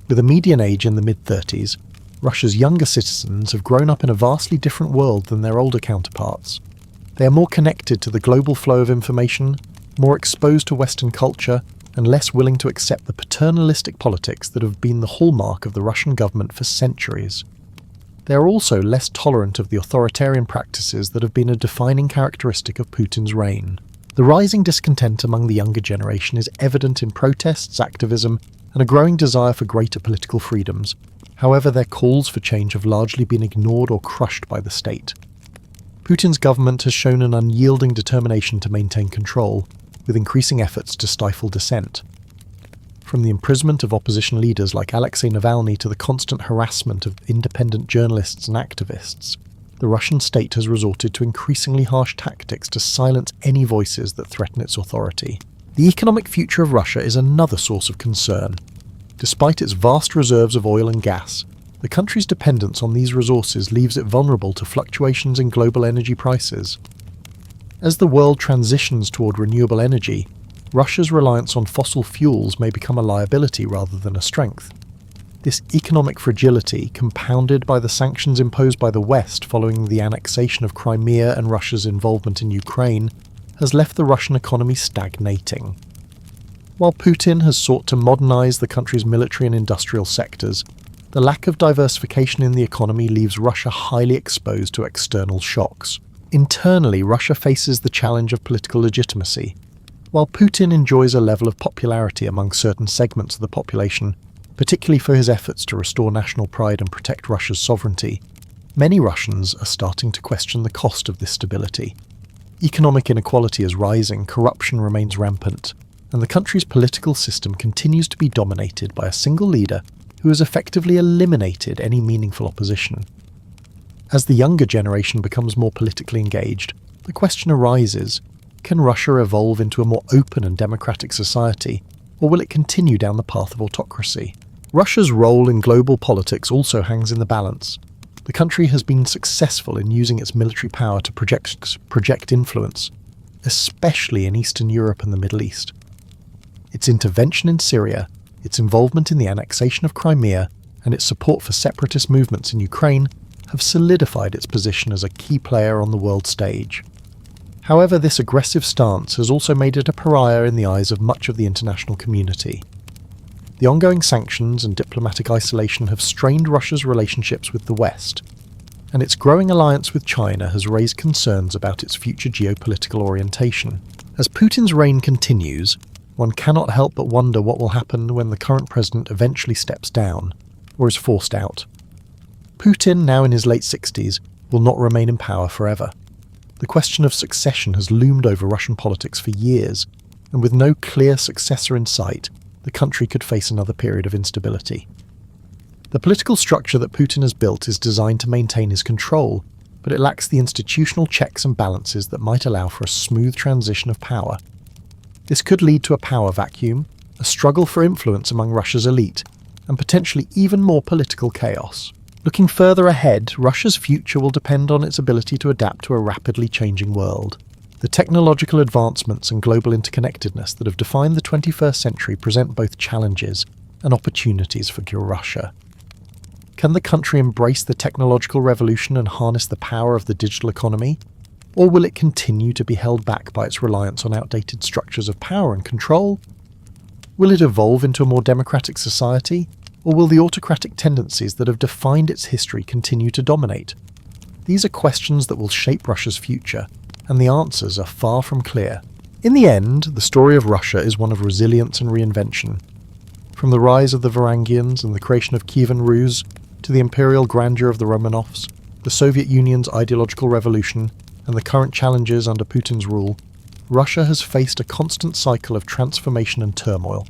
With a median age in the mid-30s, Russia's younger citizens have grown up in a vastly different world than their older counterparts. They are more connected to the global flow of information, more exposed to Western culture, and less willing to accept the paternalistic politics that have been the hallmark of the Russian government for centuries. They are also less tolerant of the authoritarian practices that have been a defining characteristic of Putin's reign. The rising discontent among the younger generation is evident in protests, activism, and a growing desire for greater political freedoms. However, their calls for change have largely been ignored or crushed by the state. Putin's government has shown an unyielding determination to maintain control, with increasing efforts to stifle dissent. From the imprisonment of opposition leaders like Alexei Navalny to the constant harassment of independent journalists and activists, the Russian state has resorted to increasingly harsh tactics to silence any voices that threaten its authority. The economic future of Russia is another source of concern. Despite its vast reserves of oil and gas, the country's dependence on these resources leaves it vulnerable to fluctuations in global energy prices. As the world transitions toward renewable energy, Russia's reliance on fossil fuels may become a liability rather than a strength. This economic fragility, compounded by the sanctions imposed by the West following the annexation of Crimea and Russia's involvement in Ukraine, has left the Russian economy stagnating. While Putin has sought to modernize the country's military and industrial sectors, the lack of diversification in the economy leaves Russia highly exposed to external shocks. Internally, Russia faces the challenge of political legitimacy. While Putin enjoys a level of popularity among certain segments of the population, particularly for his efforts to restore national pride and protect Russia's sovereignty, many Russians are starting to question the cost of this stability. Economic inequality is rising, corruption remains rampant, and the country's political system continues to be dominated by a single leader who has effectively eliminated any meaningful opposition. As the younger generation becomes more politically engaged, the question arises, Can Russia evolve into a more open and democratic society, or will it continue down the path of autocracy? Russia's role in global politics also hangs in the balance. The country has been successful in using its military power to project influence, especially in Eastern Europe and the Middle East. Its intervention in Syria, its involvement in the annexation of Crimea, and its support for separatist movements in Ukraine have solidified its position as a key player on the world stage. However, this aggressive stance has also made it a pariah in the eyes of much of the international community. The ongoing sanctions and diplomatic isolation have strained Russia's relationships with the West, and its growing alliance with China has raised concerns about its future geopolitical orientation. As Putin's reign continues, one cannot help but wonder what will happen when the current president eventually steps down, or is forced out. Putin, now in his late 60s, will not remain in power forever. The question of succession has loomed over Russian politics for years, and with no clear successor in sight, the country could face another period of instability. The political structure that Putin has built is designed to maintain his control, but it lacks the institutional checks and balances that might allow for a smooth transition of power. This could lead to a power vacuum, a struggle for influence among Russia's elite, and potentially even more political chaos. Looking further ahead, Russia's future will depend on its ability to adapt to a rapidly changing world. The technological advancements and global interconnectedness that have defined the 21st century present both challenges and opportunities for Russia. Can the country embrace the technological revolution and harness the power of the digital economy? Or will it continue to be held back by its reliance on outdated structures of power and control? Will it evolve into a more democratic society? Or will the autocratic tendencies that have defined its history continue to dominate? These are questions that will shape Russia's future, and the answers are far from clear. In the end, the story of Russia is one of resilience and reinvention. From the rise of the Varangians and the creation of Kievan Rus, to the imperial grandeur of the Romanovs, the Soviet Union's ideological revolution, and the current challenges under Putin's rule, Russia has faced a constant cycle of transformation and turmoil.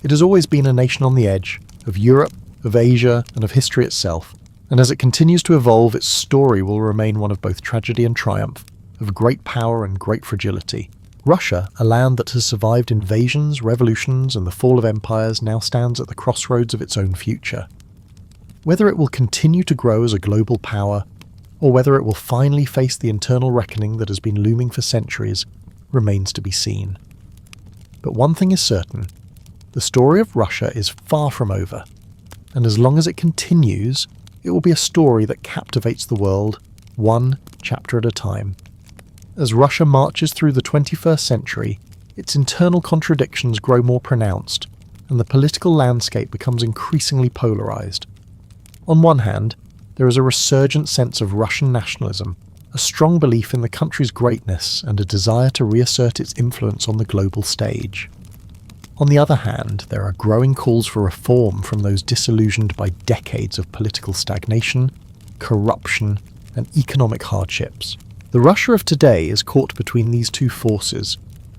It has always been a nation on the edge, of Europe, of Asia, and of history itself, and as it continues to evolve, its story will remain one of both tragedy and triumph, of great power and great fragility. Russia, a land that has survived invasions, revolutions, and the fall of empires, now stands at the crossroads of its own future. Whether it will continue to grow as a global power, or whether it will finally face the internal reckoning that has been looming for centuries, remains to be seen. But one thing is certain: the story of Russia is far from over, and as long as it continues, it will be a story that captivates the world, one chapter at a time. As Russia marches through the 21st century, its internal contradictions grow more pronounced, and the political landscape becomes increasingly polarized. On one hand, there is a resurgent sense of Russian nationalism, a strong belief in the country's greatness and a desire to reassert its influence on the global stage. On the other hand, there are growing calls for reform from those disillusioned by decades of political stagnation, corruption, and economic hardships. The Russia of today is caught between these two forces,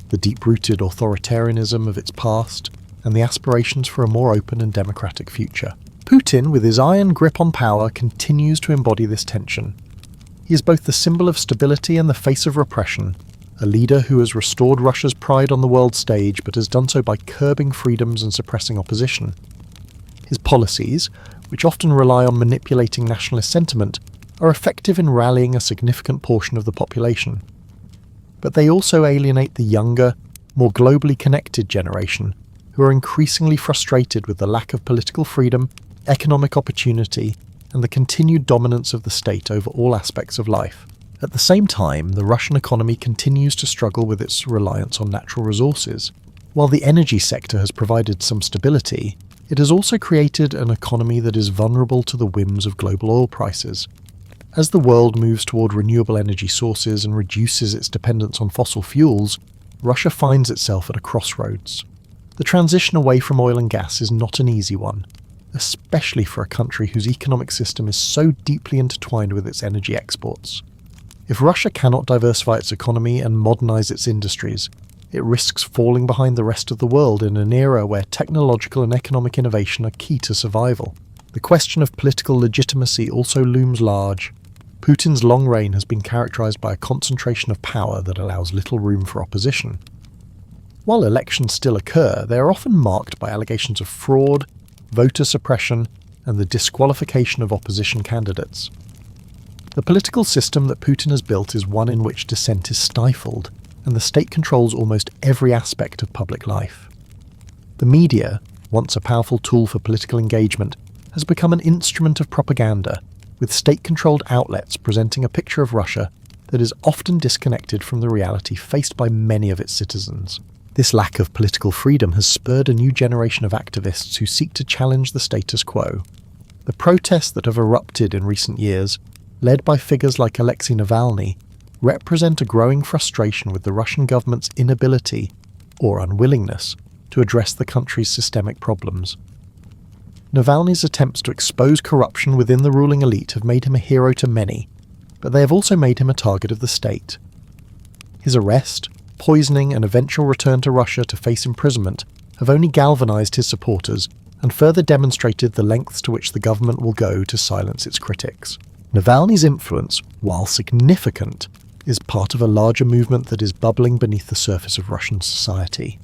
the deep-rooted authoritarianism of its past and the aspirations for a more open and democratic future. Putin, with his iron grip on power, continues to embody this tension. He is both the symbol of stability and the face of repression, a leader who has restored Russia's pride on the world stage but has done so by curbing freedoms and suppressing opposition. His policies, which often rely on manipulating nationalist sentiment, are effective in rallying a significant portion of the population. But they also alienate the younger, more globally connected generation, who are increasingly frustrated with the lack of political freedom, economic opportunity, and the continued dominance of the state over all aspects of life. At the same time, the Russian economy continues to struggle with its reliance on natural resources. While the energy sector has provided some stability, it has also created an economy that is vulnerable to the whims of global oil prices. As the world moves toward renewable energy sources and reduces its dependence on fossil fuels, Russia finds itself at a crossroads. The transition away from oil and gas is not an easy one, especially for a country whose economic system is so deeply intertwined with its energy exports. If Russia cannot diversify its economy and modernize its industries, it risks falling behind the rest of the world in an era where technological and economic innovation are key to survival. The question of political legitimacy also looms large. Putin's long reign has been characterized by a concentration of power that allows little room for opposition. While elections still occur, they are often marked by allegations of fraud, voter suppression, and the disqualification of opposition candidates. The political system that Putin has built is one in which dissent is stifled, and the state controls almost every aspect of public life. The media, once a powerful tool for political engagement, has become an instrument of propaganda, with state-controlled outlets presenting a picture of Russia that is often disconnected from the reality faced by many of its citizens. This lack of political freedom has spurred a new generation of activists who seek to challenge the status quo. The protests that have erupted in recent years, led by figures like Alexei Navalny, represent a growing frustration with the Russian government's inability, or unwillingness, to address the country's systemic problems. Navalny's attempts to expose corruption within the ruling elite have made him a hero to many, but they have also made him a target of the state. His arrest, poisoning, and eventual return to Russia to face imprisonment have only galvanized his supporters and further demonstrated the lengths to which the government will go to silence its critics. Navalny's influence, while significant, is part of a larger movement that is bubbling beneath the surface of Russian society.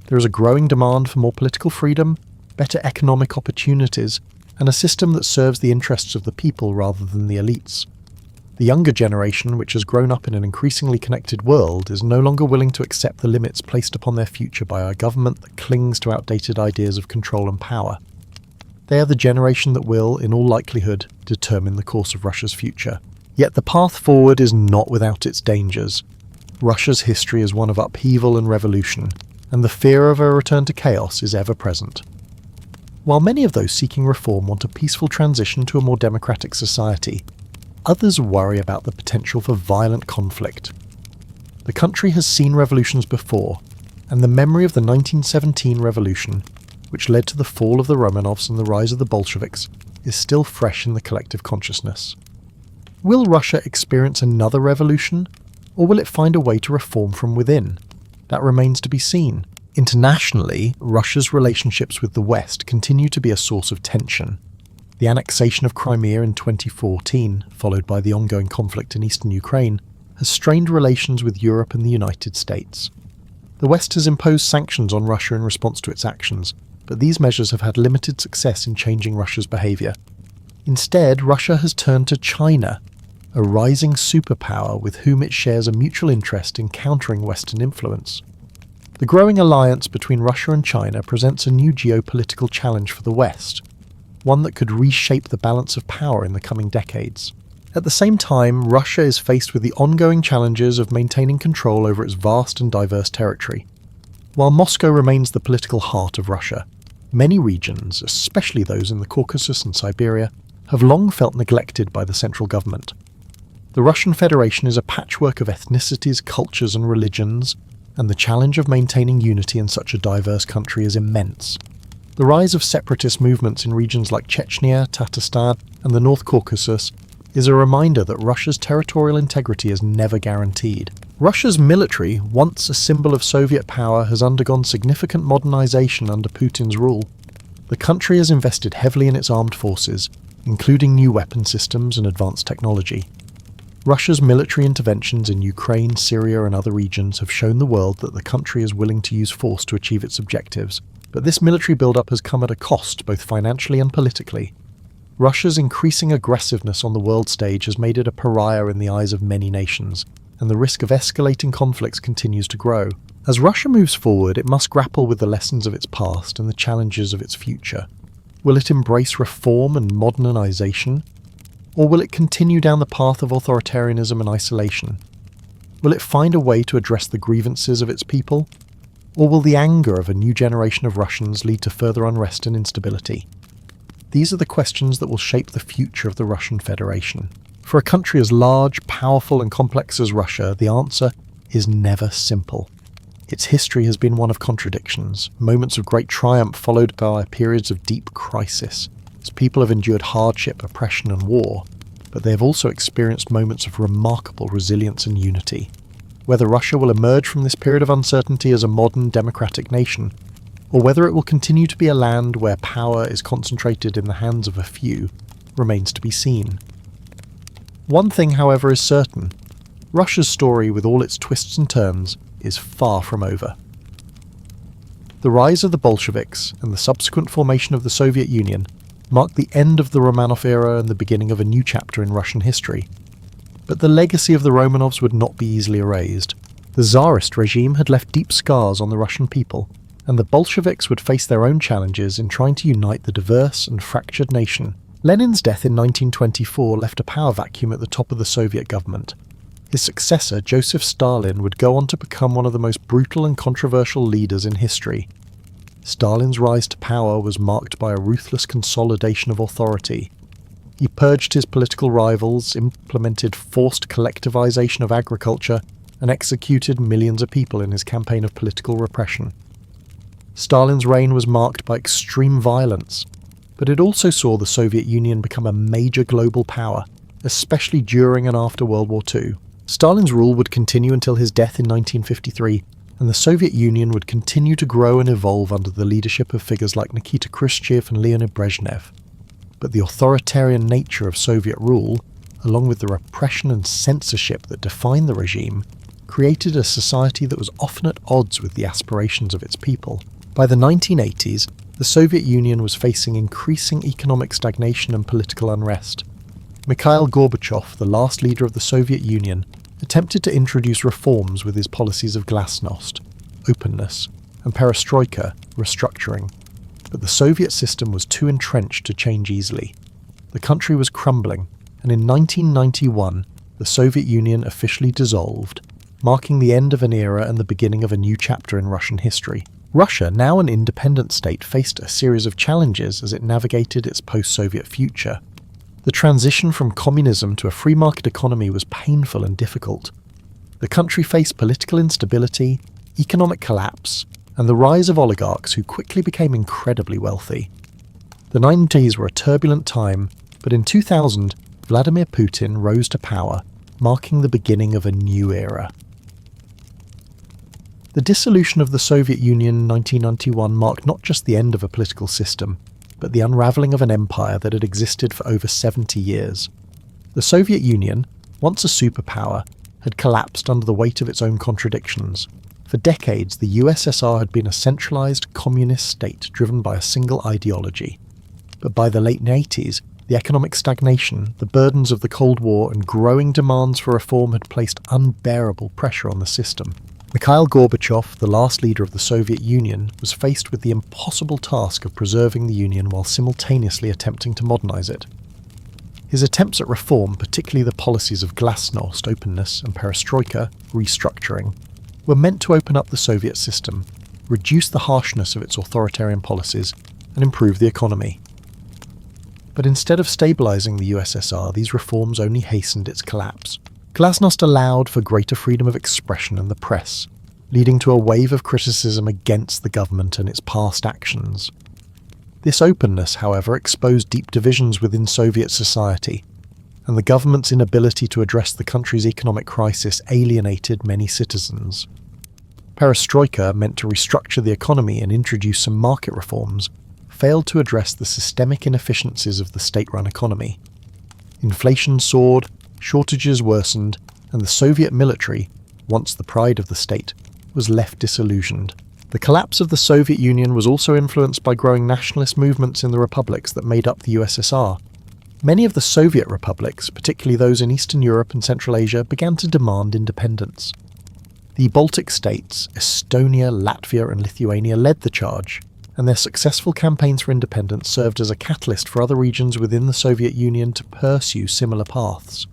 There is a growing demand for more political freedom, better economic opportunities, and a system that serves the interests of the people rather than the elites. The younger generation, which has grown up in an increasingly connected world, is no longer willing to accept the limits placed upon their future by a government that clings to outdated ideas of control and power. They are the generation that will, in all likelihood, determine the course of Russia's future. Yet the path forward is not without its dangers. Russia's history is one of upheaval and revolution, and the fear of a return to chaos is ever present. While many of those seeking reform want a peaceful transition to a more democratic society, others worry about the potential for violent conflict. The country has seen revolutions before, and the memory of the 1917 revolution, which led to the fall of the Romanovs and the rise of the Bolsheviks, is still fresh in the collective consciousness. Will Russia experience another revolution, or will it find a way to reform from within? That remains to be seen. Internationally, Russia's relationships with the West continue to be a source of tension. The annexation of Crimea in 2014, followed by the ongoing conflict in eastern Ukraine, has strained relations with Europe and the United States. The West has imposed sanctions on Russia in response to its actions, but these measures have had limited success in changing Russia's behaviour. Instead, Russia has turned to China, a rising superpower with whom it shares a mutual interest in countering Western influence. The growing alliance between Russia and China presents a new geopolitical challenge for the West, one that could reshape the balance of power in the coming decades. At the same time, Russia is faced with the ongoing challenges of maintaining control over its vast and diverse territory. While Moscow remains the political heart of Russia, many regions, especially those in the Caucasus and Siberia, have long felt neglected by the central government. The Russian Federation is a patchwork of ethnicities, cultures, and religions, and the challenge of maintaining unity in such a diverse country is immense. The rise of separatist movements in regions like Chechnya, Tatarstan, and the North Caucasus is a reminder that Russia's territorial integrity is never guaranteed. Russia's military, once a symbol of Soviet power, has undergone significant modernization under Putin's rule. The country has invested heavily in its armed forces, including new weapon systems and advanced technology. Russia's military interventions in Ukraine, Syria, and other regions have shown the world that the country is willing to use force to achieve its objectives. But this military buildup has come at a cost, both financially and politically. Russia's increasing aggressiveness on the world stage has made it a pariah in the eyes of many nations, and the risk of escalating conflicts continues to grow. As Russia moves forward, it must grapple with the lessons of its past and the challenges of its future. Will it embrace reform and modernization? Or will it continue down the path of authoritarianism and isolation? Will it find a way to address the grievances of its people? Or will the anger of a new generation of Russians lead to further unrest and instability? These are the questions that will shape the future of the Russian Federation. For a country as large, powerful, and complex as Russia, the answer is never simple. Its history has been one of contradictions, moments of great triumph followed by periods of deep crisis. Its people have endured hardship, oppression, and war, but they have also experienced moments of remarkable resilience and unity. Whether Russia will emerge from this period of uncertainty as a modern democratic nation, or whether it will continue to be a land where power is concentrated in the hands of a few, remains to be seen. One thing, however, is certain. Russia's story, with all its twists and turns, is far from over. The rise of the Bolsheviks and the subsequent formation of the Soviet Union marked the end of the Romanov era and the beginning of a new chapter in Russian history. But the legacy of the Romanovs would not be easily erased. The Tsarist regime had left deep scars on the Russian people, and the Bolsheviks would face their own challenges in trying to unite the diverse and fractured nation. Lenin's death in 1924 left a power vacuum at the top of the Soviet government. His successor, Joseph Stalin, would go on to become one of the most brutal and controversial leaders in history. Stalin's rise to power was marked by a ruthless consolidation of authority. He purged his political rivals, implemented forced collectivization of agriculture, and executed millions of people in his campaign of political repression. Stalin's reign was marked by extreme violence, but it also saw the Soviet Union become a major global power, especially during and after World War II. Stalin's rule would continue until his death in 1953, and the Soviet Union would continue to grow and evolve under the leadership of figures like Nikita Khrushchev and Leonid Brezhnev. But the authoritarian nature of Soviet rule, along with the repression and censorship that defined the regime, created a society that was often at odds with the aspirations of its people. By the 1980s, the Soviet Union was facing increasing economic stagnation and political unrest. Mikhail Gorbachev, the last leader of the Soviet Union, attempted to introduce reforms with his policies of glasnost, openness, and perestroika, restructuring. But the Soviet system was too entrenched to change easily. The country was crumbling, and in 1991, the Soviet Union officially dissolved, marking the end of an era and the beginning of a new chapter in Russian history. Russia, now an independent state, faced a series of challenges as it navigated its post-Soviet future. The transition from communism to a free market economy was painful and difficult. The country faced political instability, economic collapse, and the rise of oligarchs who quickly became incredibly wealthy. The 90s were a turbulent time, but in 2000, Vladimir Putin rose to power, marking the beginning of a new era. The dissolution of the Soviet Union in 1991 marked not just the end of a political system, but the unravelling of an empire that had existed for over 70 years. The Soviet Union, once a superpower, had collapsed under the weight of its own contradictions. For decades, the USSR had been a centralised communist state driven by a single ideology. But by the late 80s, the economic stagnation, the burdens of the Cold War, and growing demands for reform had placed unbearable pressure on the system. Mikhail Gorbachev, the last leader of the Soviet Union, was faced with the impossible task of preserving the Union while simultaneously attempting to modernise it. His attempts at reform, particularly the policies of glasnost, openness, and perestroika, restructuring, were meant to open up the Soviet system, reduce the harshness of its authoritarian policies, and improve the economy. But instead of stabilising the USSR, these reforms only hastened its collapse. Glasnost allowed for greater freedom of expression in the press, leading to a wave of criticism against the government and its past actions. This openness, however, exposed deep divisions within Soviet society, and the government's inability to address the country's economic crisis alienated many citizens. Perestroika, meant to restructure the economy and introduce some market reforms, failed to address the systemic inefficiencies of the state-run economy. Inflation soared, shortages worsened, and the Soviet military, once the pride of the state, was left disillusioned. The collapse of the Soviet Union was also influenced by growing nationalist movements in the republics that made up the USSR. Many of the Soviet republics, particularly those in Eastern Europe and Central Asia, began to demand independence. The Baltic states, Estonia, Latvia, and Lithuania led the charge, and their successful campaigns for independence served as a catalyst for other regions within the Soviet Union to pursue similar paths.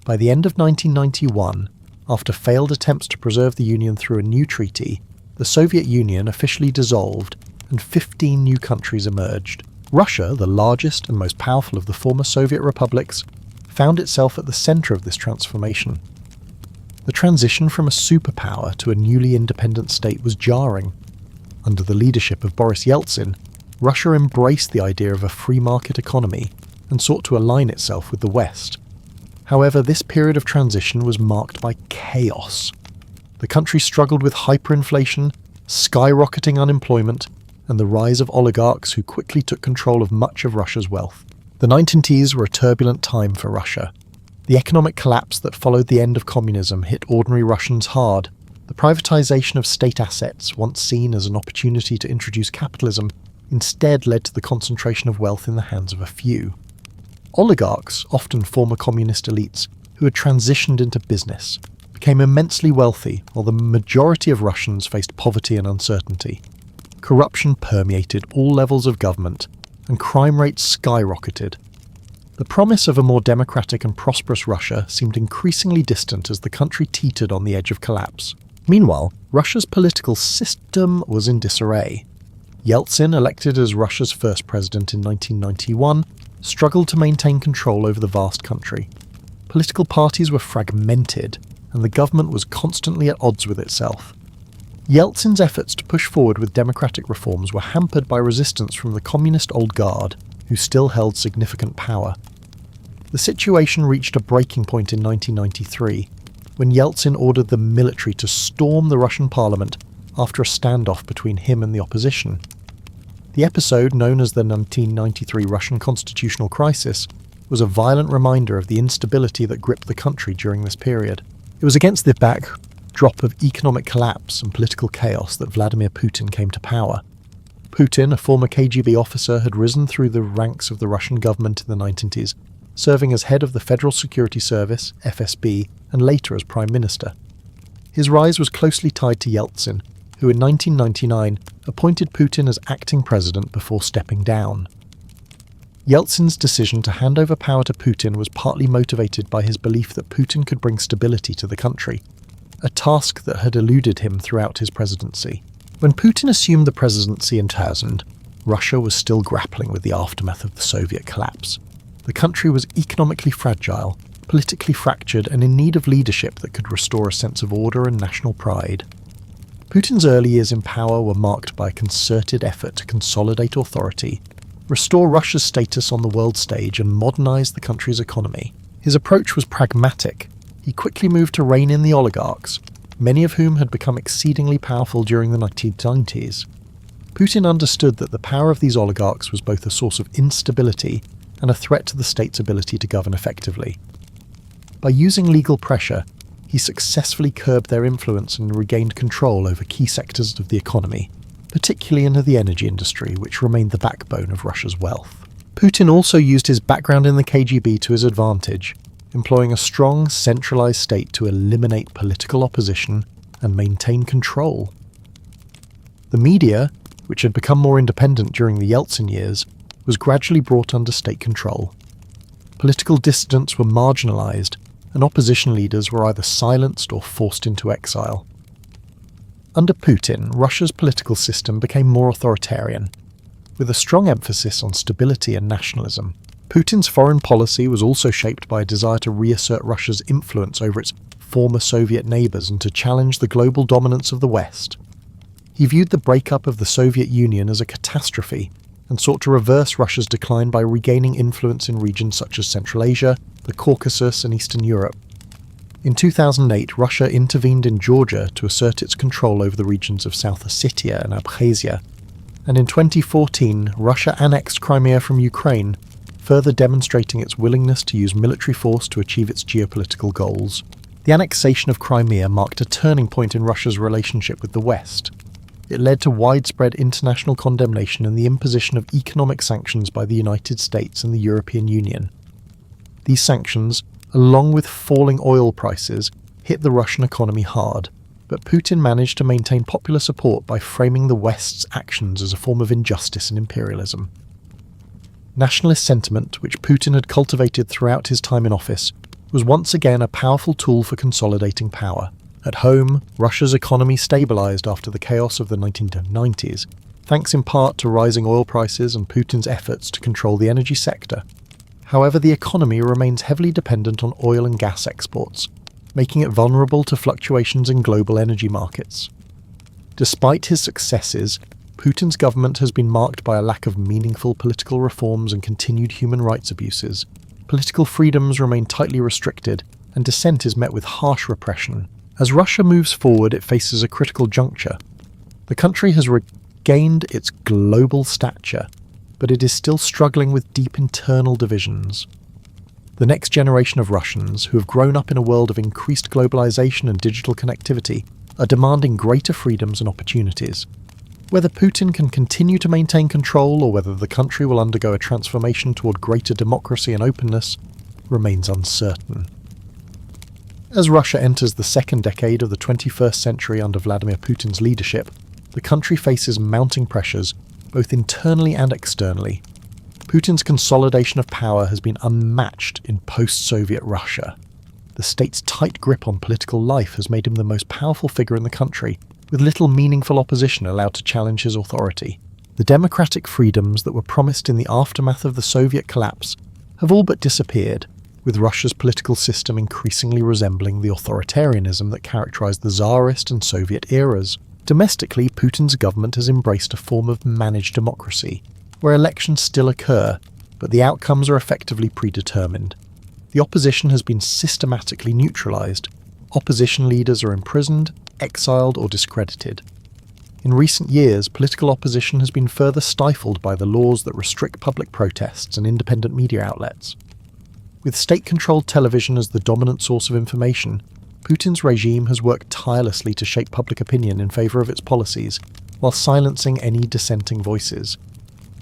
By the end of 1991, after failed attempts to preserve the Union through a new treaty, the Soviet Union officially dissolved and 15 new countries emerged. Russia, the largest and most powerful of the former Soviet republics, found itself at the centre of this transformation. The transition from a superpower to a newly independent state was jarring. Under the leadership of Boris Yeltsin, Russia embraced the idea of a free market economy and sought to align itself with the West. However, this period of transition was marked by chaos. The country struggled with hyperinflation, skyrocketing unemployment, and the rise of oligarchs who quickly took control of much of Russia's wealth. The 1990s were a turbulent time for Russia. The economic collapse that followed the end of communism hit ordinary Russians hard. The privatization of state assets, once seen as an opportunity to introduce capitalism, instead led to the concentration of wealth in the hands of a few. Oligarchs, often former communist elites, who had transitioned into business, became immensely wealthy while the majority of Russians faced poverty and uncertainty. Corruption permeated all levels of government, and crime rates skyrocketed. The promise of a more democratic and prosperous Russia seemed increasingly distant as the country teetered on the edge of collapse. Meanwhile, Russia's political system was in disarray. Yeltsin, elected as Russia's first president in 1991, struggled to maintain control over the vast country. Political parties were fragmented, and the government was constantly at odds with itself. Yeltsin's efforts to push forward with democratic reforms were hampered by resistance from the communist old guard, who still held significant power. The situation reached a breaking point in 1993, when Yeltsin ordered the military to storm the Russian parliament after a standoff between him and the opposition. The episode, known as the 1993 Russian constitutional crisis, was a violent reminder of the instability that gripped the country during this period. It was against the backdrop of economic collapse and political chaos that Vladimir Putin came to power. Putin, a former KGB officer, had risen through the ranks of the Russian government in the 1990s, serving as head of the Federal Security Service, FSB, and later as Prime Minister. His rise was closely tied to Yeltsin, who in 1999 appointed Putin as acting president before stepping down. Yeltsin's decision to hand over power to Putin was partly motivated by his belief that Putin could bring stability to the country, a task that had eluded him throughout his presidency. When Putin assumed the presidency in 2000, Russia was still grappling with the aftermath of the Soviet collapse. The country was economically fragile, politically fractured, and in need of leadership that could restore a sense of order and national pride. Putin's early years in power were marked by a concerted effort to consolidate authority, restore Russia's status on the world stage, and modernize the country's economy. His approach was pragmatic. He quickly moved to rein in the oligarchs, many of whom had become exceedingly powerful during the 1990s. Putin understood that the power of these oligarchs was both a source of instability and a threat to the state's ability to govern effectively. By using legal pressure, he successfully curbed their influence and regained control over key sectors of the economy, particularly in the energy industry, which remained the backbone of Russia's wealth. Putin also used his background in the KGB to his advantage, employing a strong, centralized state to eliminate political opposition and maintain control. The media, which had become more independent during the Yeltsin years, was gradually brought under state control. Political dissidents were marginalized, and opposition leaders were either silenced or forced into exile. Under Putin, Russia's political system became more authoritarian, with a strong emphasis on stability and nationalism. Putin's foreign policy was also shaped by a desire to reassert Russia's influence over its former Soviet neighbours and to challenge the global dominance of the West. He viewed the breakup of the Soviet Union as a catastrophe and sought to reverse Russia's decline by regaining influence in regions such as Central Asia, the Caucasus, and Eastern Europe. In 2008, Russia intervened in Georgia to assert its control over the regions of South Ossetia and Abkhazia, and in 2014, Russia annexed Crimea from Ukraine, further demonstrating its willingness to use military force to achieve its geopolitical goals. The annexation of Crimea marked a turning point in Russia's relationship with the West. It led to widespread international condemnation and the imposition of economic sanctions by the United States and the European Union. These sanctions, along with falling oil prices, hit the Russian economy hard, but Putin managed to maintain popular support by framing the West's actions as a form of injustice and imperialism. Nationalist sentiment, which Putin had cultivated throughout his time in office, was once again a powerful tool for consolidating power. At home, Russia's economy stabilized after the chaos of the 1990s, thanks in part to rising oil prices and Putin's efforts to control the energy sector. However, the economy remains heavily dependent on oil and gas exports, making it vulnerable to fluctuations in global energy markets. Despite his successes, Putin's government has been marked by a lack of meaningful political reforms and continued human rights abuses. Political freedoms remain tightly restricted, and dissent is met with harsh repression. As Russia moves forward, it faces a critical juncture. The country has regained its global stature, but it is still struggling with deep internal divisions. The next generation of Russians, who have grown up in a world of increased globalization and digital connectivity, are demanding greater freedoms and opportunities. Whether Putin can continue to maintain control or whether the country will undergo a transformation toward greater democracy and openness remains uncertain. As Russia enters the second decade of the 21st century under Vladimir Putin's leadership, the country faces mounting pressures, both internally and externally. Putin's consolidation of power has been unmatched in post-Soviet Russia. The state's tight grip on political life has made him the most powerful figure in the country, with little meaningful opposition allowed to challenge his authority. The democratic freedoms that were promised in the aftermath of the Soviet collapse have all but disappeared, with Russia's political system increasingly resembling the authoritarianism that characterized the Tsarist and Soviet eras. Domestically, Putin's government has embraced a form of managed democracy, where elections still occur, but the outcomes are effectively predetermined. The opposition has been systematically neutralized. Opposition leaders are imprisoned, exiled, or discredited. In recent years, political opposition has been further stifled by the laws that restrict public protests and independent media outlets. With state-controlled television as the dominant source of information, Putin's regime has worked tirelessly to shape public opinion in favor of its policies, while silencing any dissenting voices.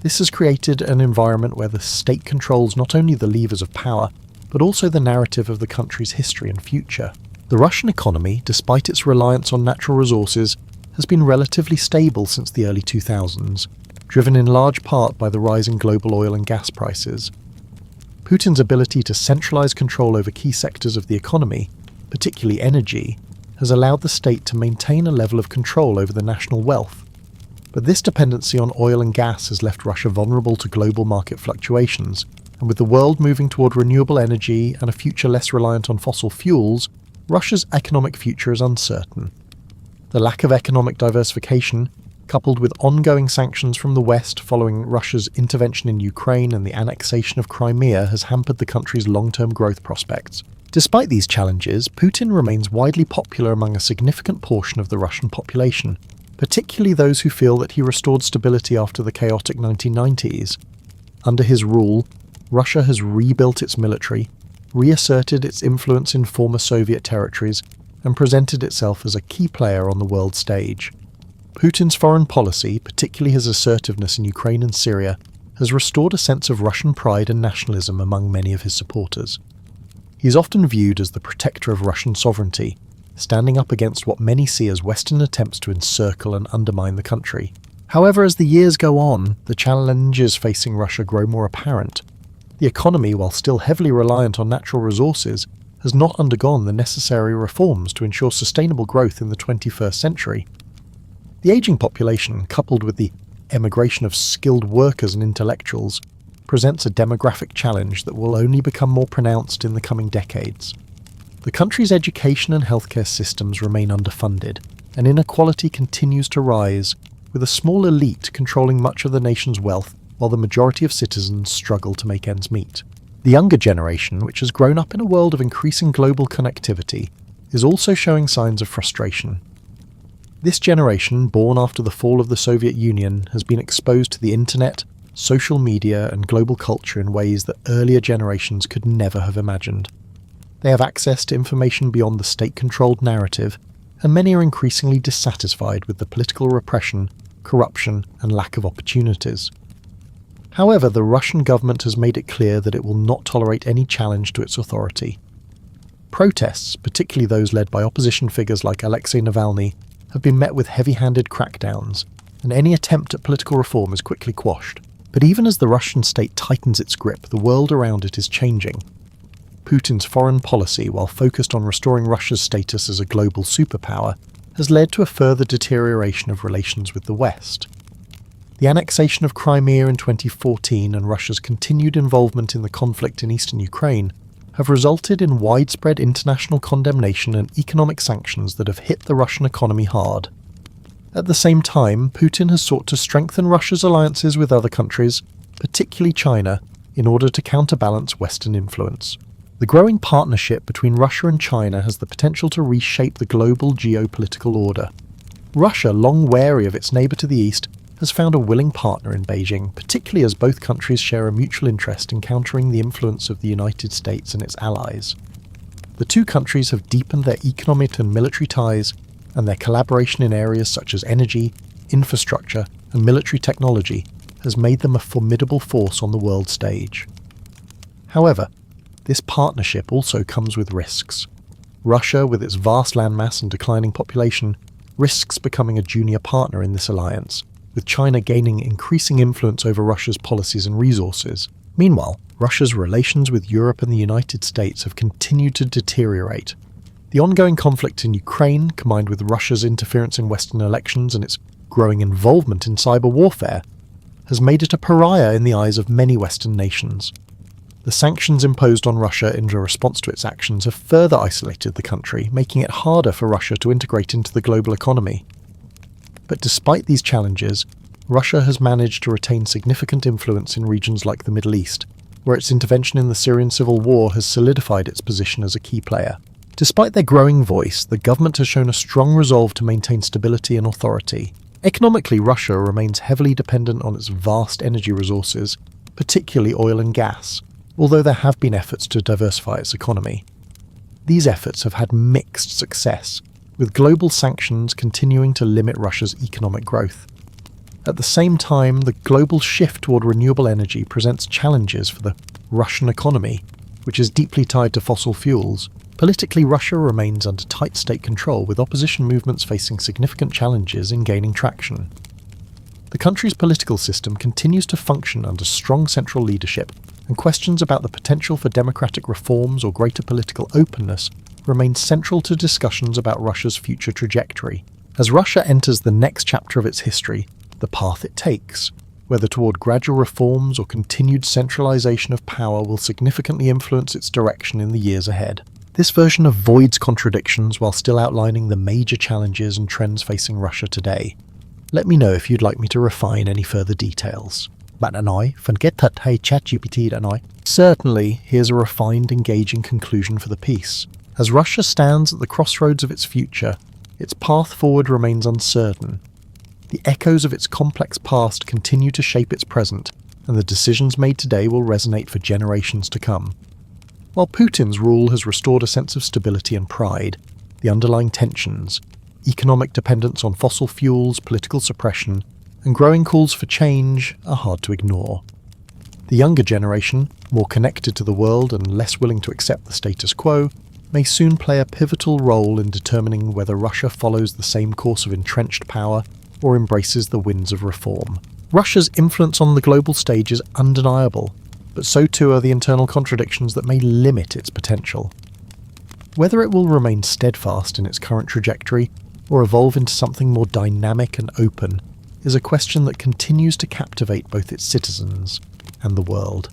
This has created an environment where the state controls not only the levers of power, but also the narrative of the country's history and future. The Russian economy, despite its reliance on natural resources, has been relatively stable since the early 2000s, driven in large part by the rising global oil and gas prices. Putin's ability to centralize control over key sectors of the economy, particularly energy, has allowed the state to maintain a level of control over the national wealth. But this dependency on oil and gas has left Russia vulnerable to global market fluctuations, and with the world moving toward renewable energy and a future less reliant on fossil fuels, Russia's economic future is uncertain. The lack of economic diversification, coupled with ongoing sanctions from the West following Russia's intervention in Ukraine and the annexation of Crimea, has hampered the country's long-term growth prospects. Despite these challenges, Putin remains widely popular among a significant portion of the Russian population, particularly those who feel that he restored stability after the chaotic 1990s. Under his rule, Russia has rebuilt its military, reasserted its influence in former Soviet territories, and presented itself as a key player on the world stage. Putin's foreign policy, particularly his assertiveness in Ukraine and Syria, has restored a sense of Russian pride and nationalism among many of his supporters. He is often viewed as the protector of Russian sovereignty, standing up against what many see as Western attempts to encircle and undermine the country. However, as the years go on, the challenges facing Russia grow more apparent. The economy, while still heavily reliant on natural resources, has not undergone the necessary reforms to ensure sustainable growth in the 21st century. The aging population, coupled with the emigration of skilled workers and intellectuals, presents a demographic challenge that will only become more pronounced in the coming decades. The country's education and healthcare systems remain underfunded, and inequality continues to rise, with a small elite controlling much of the nation's wealth while the majority of citizens struggle to make ends meet. The younger generation, which has grown up in a world of increasing global connectivity, is also showing signs of frustration. This generation, born after the fall of the Soviet Union, has been exposed to the internet, social media, and global culture in ways that earlier generations could never have imagined. They have access to information beyond the state-controlled narrative, and many are increasingly dissatisfied with the political repression, corruption, and lack of opportunities. However, the Russian government has made it clear that it will not tolerate any challenge to its authority. Protests, particularly those led by opposition figures like Alexei Navalny, have been met with heavy-handed crackdowns, and any attempt at political reform is quickly quashed. But even as the Russian state tightens its grip, the world around it is changing. Putin's foreign policy, while focused on restoring Russia's status as a global superpower, has led to a further deterioration of relations with the West. The annexation of Crimea in 2014 and Russia's continued involvement in the conflict in eastern Ukraine have resulted in widespread international condemnation and economic sanctions that have hit the Russian economy hard. At the same time, Putin has sought to strengthen Russia's alliances with other countries, particularly China, in order to counterbalance Western influence. The growing partnership between Russia and China has the potential to reshape the global geopolitical order. Russia, long wary of its neighbour to the east, has found a willing partner in Beijing, particularly as both countries share a mutual interest in countering the influence of the United States and its allies. The two countries have deepened their economic and military ties, and their collaboration in areas such as energy, infrastructure, and military technology has made them a formidable force on the world stage. However, this partnership also comes with risks. Russia, with its vast landmass and declining population, risks becoming a junior partner in this alliance, with China gaining increasing influence over Russia's policies and resources. Meanwhile, Russia's relations with Europe and the United States have continued to deteriorate. The ongoing conflict in Ukraine, combined with Russia's interference in Western elections and its growing involvement in cyber warfare, has made it a pariah in the eyes of many Western nations. The sanctions imposed on Russia in response to its actions have further isolated the country, making it harder for Russia to integrate into the global economy. But despite these challenges, Russia has managed to retain significant influence in regions like the Middle East, where its intervention in the Syrian civil war has solidified its position as a key player. Despite their growing voice, the government has shown a strong resolve to maintain stability and authority. Economically, Russia remains heavily dependent on its vast energy resources, particularly oil and gas, although there have been efforts to diversify its economy. These efforts have had mixed success, with global sanctions continuing to limit Russia's economic growth. At the same time, the global shift toward renewable energy presents challenges for the Russian economy, which is deeply tied to fossil fuels. Politically, Russia remains under tight state control, with opposition movements facing significant challenges in gaining traction. The country's political system continues to function under strong central leadership, and questions about the potential for democratic reforms or greater political openness remain central to discussions about Russia's future trajectory. As Russia enters the next chapter of its history, the path it takes, whether toward gradual reforms or continued centralization of power, will significantly influence its direction in the years ahead. This version avoids contradictions while still outlining the major challenges and trends facing Russia today. Let me know if you'd like me to refine any further details. Bạn đã nói, phần kết thật hay ChatGPT đã nói? Certainly, here's a refined, engaging conclusion for the piece. As Russia stands at the crossroads of its future, its path forward remains uncertain. The echoes of its complex past continue to shape its present, and the decisions made today will resonate for generations to come. While Putin's rule has restored a sense of stability and pride, the underlying tensions, economic dependence on fossil fuels, political suppression, and growing calls for change are hard to ignore. The younger generation, more connected to the world and less willing to accept the status quo, may soon play a pivotal role in determining whether Russia follows the same course of entrenched power or embraces the winds of reform. Russia's influence on the global stage is undeniable, but so too are the internal contradictions that may limit its potential. Whether it will remain steadfast in its current trajectory or evolve into something more dynamic and open is a question that continues to captivate both its citizens and the world.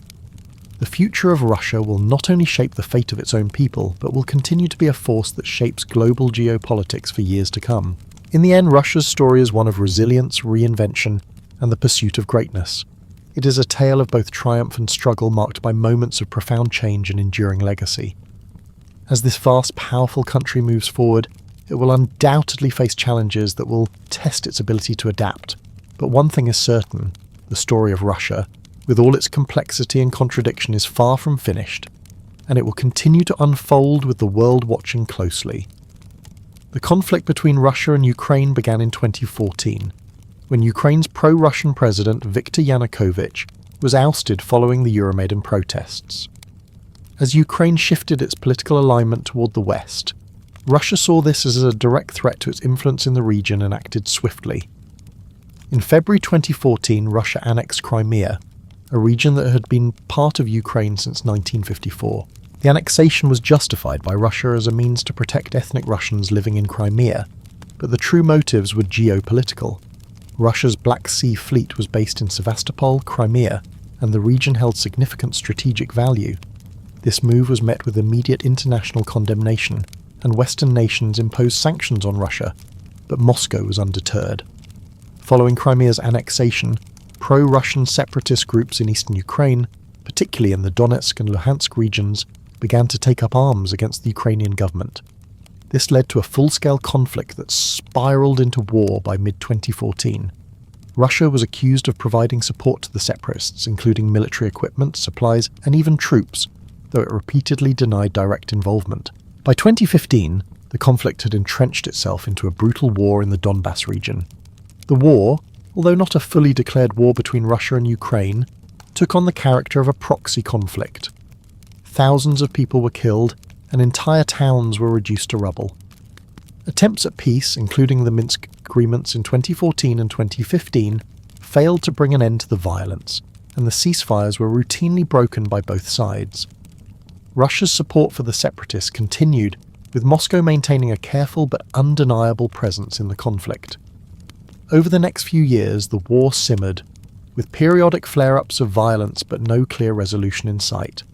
The future of Russia will not only shape the fate of its own people, but will continue to be a force that shapes global geopolitics for years to come. In the end, Russia's story is one of resilience, reinvention, and the pursuit of greatness. It is a tale of both triumph and struggle, marked by moments of profound change and enduring legacy. As this vast, powerful country moves forward, it will undoubtedly face challenges that will test its ability to adapt. But one thing is certain: the story of Russia, with all its complexity and contradiction, is far from finished, and it will continue to unfold with the world watching closely. The conflict between Russia and Ukraine began in 2014, when Ukraine's pro-Russian president Viktor Yanukovych was ousted following the Euromaidan protests. As Ukraine shifted its political alignment toward the West, Russia saw this as a direct threat to its influence in the region and acted swiftly. In February 2014, Russia annexed Crimea, a region that had been part of Ukraine since 1954. The annexation was justified by Russia as a means to protect ethnic Russians living in Crimea, but the true motives were geopolitical. Russia's Black Sea Fleet was based in Sevastopol, Crimea, and the region held significant strategic value. This move was met with immediate international condemnation, and Western nations imposed sanctions on Russia, but Moscow was undeterred. Following Crimea's annexation, pro-Russian separatist groups in eastern Ukraine, particularly in the Donetsk and Luhansk regions, began to take up arms against the Ukrainian government. This led to a full-scale conflict that spiraled into war by mid-2014. Russia was accused of providing support to the separatists, including military equipment, supplies, and even troops, though it repeatedly denied direct involvement. By 2015, the conflict had entrenched itself into a brutal war in the Donbass region. The war, although not a fully declared war between Russia and Ukraine, took on the character of a proxy conflict. Thousands of people were killed, and entire towns were reduced to rubble. Attempts at peace, including the Minsk agreements in 2014 and 2015, failed to bring an end to the violence, and the ceasefires were routinely broken by both sides. Russia's support for the separatists continued, with Moscow maintaining a careful but undeniable presence in the conflict. Over the next few years, the war simmered, with periodic flare-ups of violence but no clear resolution in sight.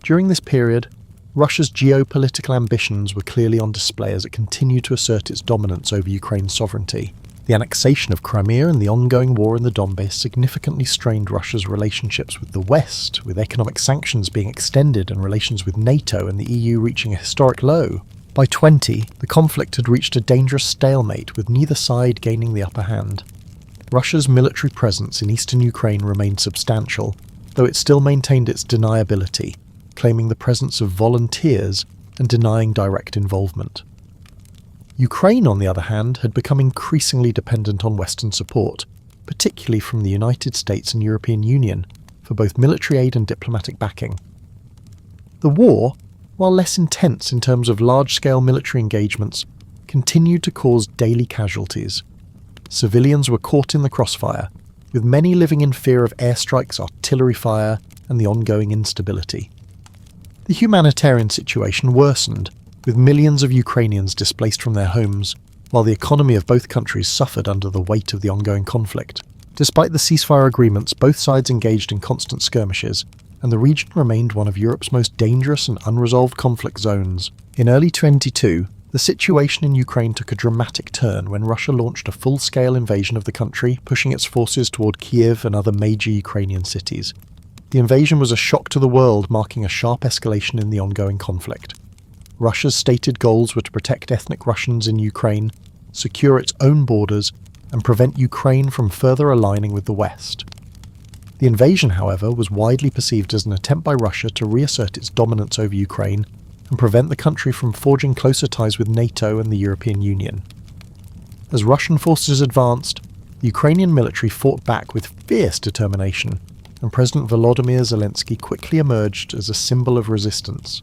During this period, Russia's geopolitical ambitions were clearly on display as it continued to assert its dominance over Ukraine's sovereignty. The annexation of Crimea and the ongoing war in the Donbass significantly strained Russia's relationships with the West, with economic sanctions being extended and relations with NATO and the EU reaching a historic low. By 20, the conflict had reached a dangerous stalemate, with neither side gaining the upper hand. Russia's military presence in eastern Ukraine remained substantial, though it still maintained its deniability, claiming the presence of volunteers and denying direct involvement. Ukraine, on the other hand, had become increasingly dependent on Western support, particularly from the United States and European Union, for both military aid and diplomatic backing. The war, while less intense in terms of large-scale military engagements, continued to cause daily casualties. Civilians were caught in the crossfire, with many living in fear of airstrikes, artillery fire, and the ongoing instability. The humanitarian situation worsened, with millions of Ukrainians displaced from their homes, while the economy of both countries suffered under the weight of the ongoing conflict. Despite the ceasefire agreements, both sides engaged in constant skirmishes, and the region remained one of Europe's most dangerous and unresolved conflict zones. In early 2022, the situation in Ukraine took a dramatic turn when Russia launched a full-scale invasion of the country, pushing its forces toward Kiev and other major Ukrainian cities. The invasion was a shock to the world, marking a sharp escalation in the ongoing conflict. Russia's stated goals were to protect ethnic Russians in Ukraine, secure its own borders, and prevent Ukraine from further aligning with the West. The invasion, however, was widely perceived as an attempt by Russia to reassert its dominance over Ukraine and prevent the country from forging closer ties with NATO and the European Union. As Russian forces advanced, the Ukrainian military fought back with fierce determination, and President Volodymyr Zelensky quickly emerged as a symbol of resistance.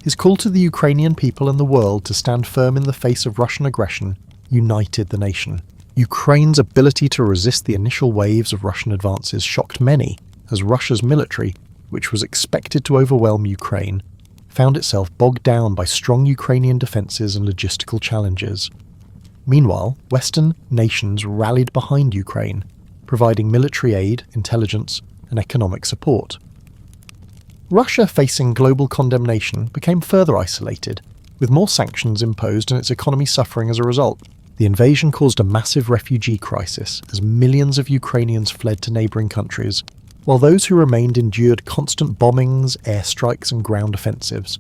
His call to the Ukrainian people and the world to stand firm in the face of Russian aggression united the nation. Ukraine's ability to resist the initial waves of Russian advances shocked many, as Russia's military, which was expected to overwhelm Ukraine, found itself bogged down by strong Ukrainian defences and logistical challenges. Meanwhile, Western nations rallied behind Ukraine, providing military aid, intelligence, and economic support. Russia, facing global condemnation, became further isolated, with more sanctions imposed and its economy suffering as a result. The invasion caused a massive refugee crisis as millions of Ukrainians fled to neighbouring countries, while those who remained endured constant bombings, airstrikes and ground offensives.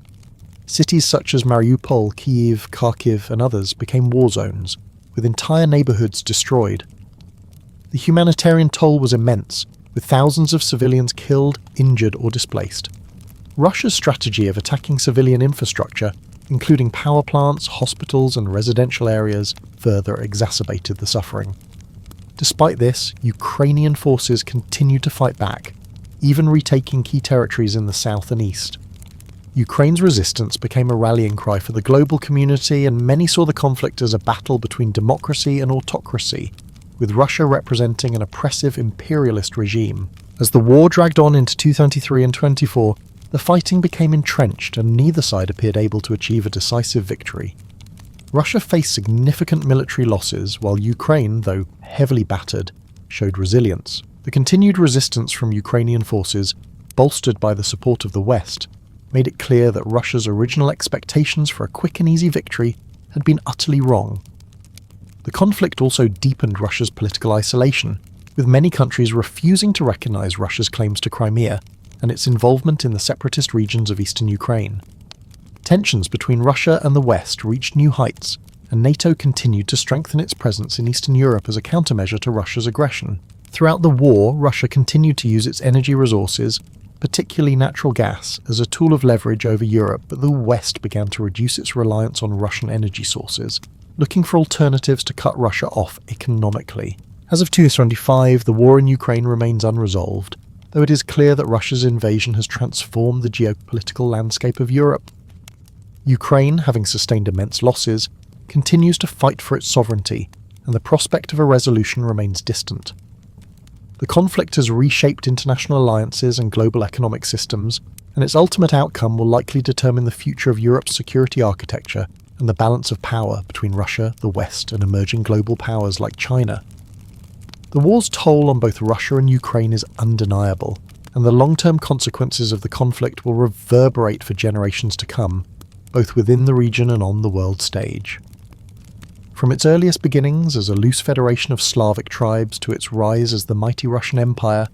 Cities such as Mariupol, Kyiv, Kharkiv and others became war zones, with entire neighbourhoods destroyed. The humanitarian toll was immense, with thousands of civilians killed, injured or displaced. Russia's strategy of attacking civilian infrastructure, including power plants, hospitals and residential areas, further exacerbated the suffering. Despite this, Ukrainian forces continued to fight back, even retaking key territories in the south and east. Ukraine's resistance became a rallying cry for the global community, and many saw the conflict as a battle between democracy and autocracy, with Russia representing an oppressive imperialist regime. As the war dragged on into 2023 and 24, the fighting became entrenched and neither side appeared able to achieve a decisive victory. Russia faced significant military losses, while Ukraine, though heavily battered, showed resilience. The continued resistance from Ukrainian forces, bolstered by the support of the West, made it clear that Russia's original expectations for a quick and easy victory had been utterly wrong. The conflict also deepened Russia's political isolation, with many countries refusing to recognise Russia's claims to Crimea and its involvement in the separatist regions of eastern Ukraine. Tensions between Russia and the West reached new heights, and NATO continued to strengthen its presence in Eastern Europe as a countermeasure to Russia's aggression. Throughout the war, Russia continued to use its energy resources, particularly natural gas, as a tool of leverage over Europe, but the West began to reduce its reliance on Russian energy sources, looking for alternatives to cut Russia off economically. As of 2025, the war in Ukraine remains unresolved, though it is clear that Russia's invasion has transformed the geopolitical landscape of Europe. Ukraine, having sustained immense losses, continues to fight for its sovereignty, and the prospect of a resolution remains distant. The conflict has reshaped international alliances and global economic systems, and its ultimate outcome will likely determine the future of Europe's security architecture and the balance of power between Russia, the West, and emerging global powers like China. The war's toll on both Russia and Ukraine is undeniable, and the long-term consequences of the conflict will reverberate for generations to come, both within the region and on the world stage. From its earliest beginnings as a loose federation of Slavic tribes to its rise as the mighty Russian Empire,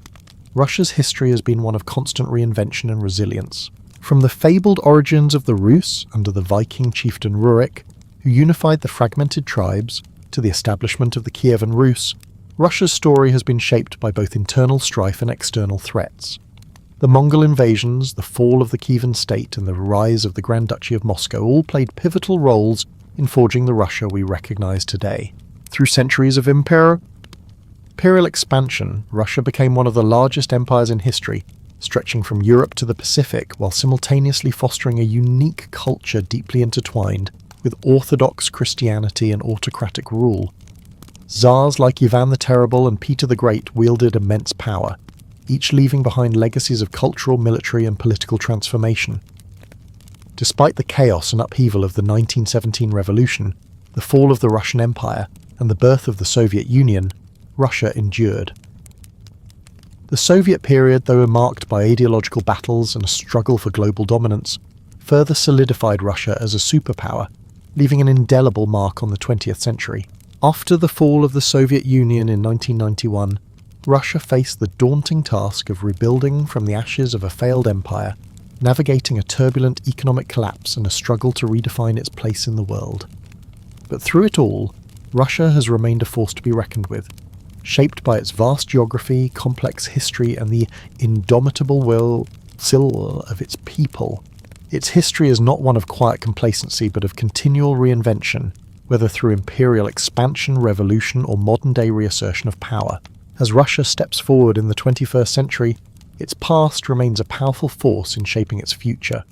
Russia's history has been one of constant reinvention and resilience. From the fabled origins of the Rus under the Viking chieftain Rurik, who unified the fragmented tribes, to the establishment of the Kievan Rus, Russia's story has been shaped by both internal strife and external threats. The Mongol invasions, the fall of the Kievan state, and the rise of the Grand Duchy of Moscow all played pivotal roles in forging the Russia we recognize today. Through centuries of imperial expansion, Russia became one of the largest empires in history, stretching from Europe to the Pacific while simultaneously fostering a unique culture deeply intertwined with Orthodox Christianity and autocratic rule. Tsars like Ivan the Terrible and Peter the Great wielded immense power, each leaving behind legacies of cultural, military, and political transformation. Despite the chaos and upheaval of the 1917 revolution, the fall of the Russian Empire, and the birth of the Soviet Union, Russia endured. The Soviet period, though marked by ideological battles and a struggle for global dominance, further solidified Russia as a superpower, leaving an indelible mark on the 20th century. After the fall of the Soviet Union in 1991, Russia faced the daunting task of rebuilding from the ashes of a failed empire, navigating a turbulent economic collapse and a struggle to redefine its place in the world. But through it all, Russia has remained a force to be reckoned with, shaped by its vast geography, complex history, and the indomitable will of its people. Its history is not one of quiet complacency, but of continual reinvention, whether through imperial expansion, revolution, or modern-day reassertion of power. As Russia steps forward in the 21st century, its past remains a powerful force in shaping its future.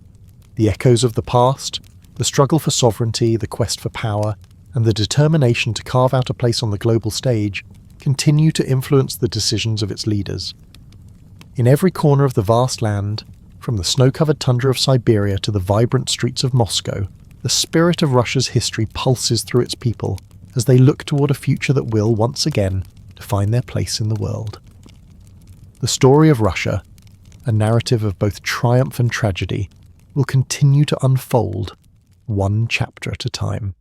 The echoes of the past, the struggle for sovereignty, the quest for power, and the determination to carve out a place on the global stage continue to influence the decisions of its leaders. In every corner of the vast land, from the snow-covered tundra of Siberia to the vibrant streets of Moscow, the spirit of Russia's history pulses through its people as they look toward a future that will, once again, define their place in the world. The story of Russia, a narrative of both triumph and tragedy, will continue to unfold, one chapter at a time.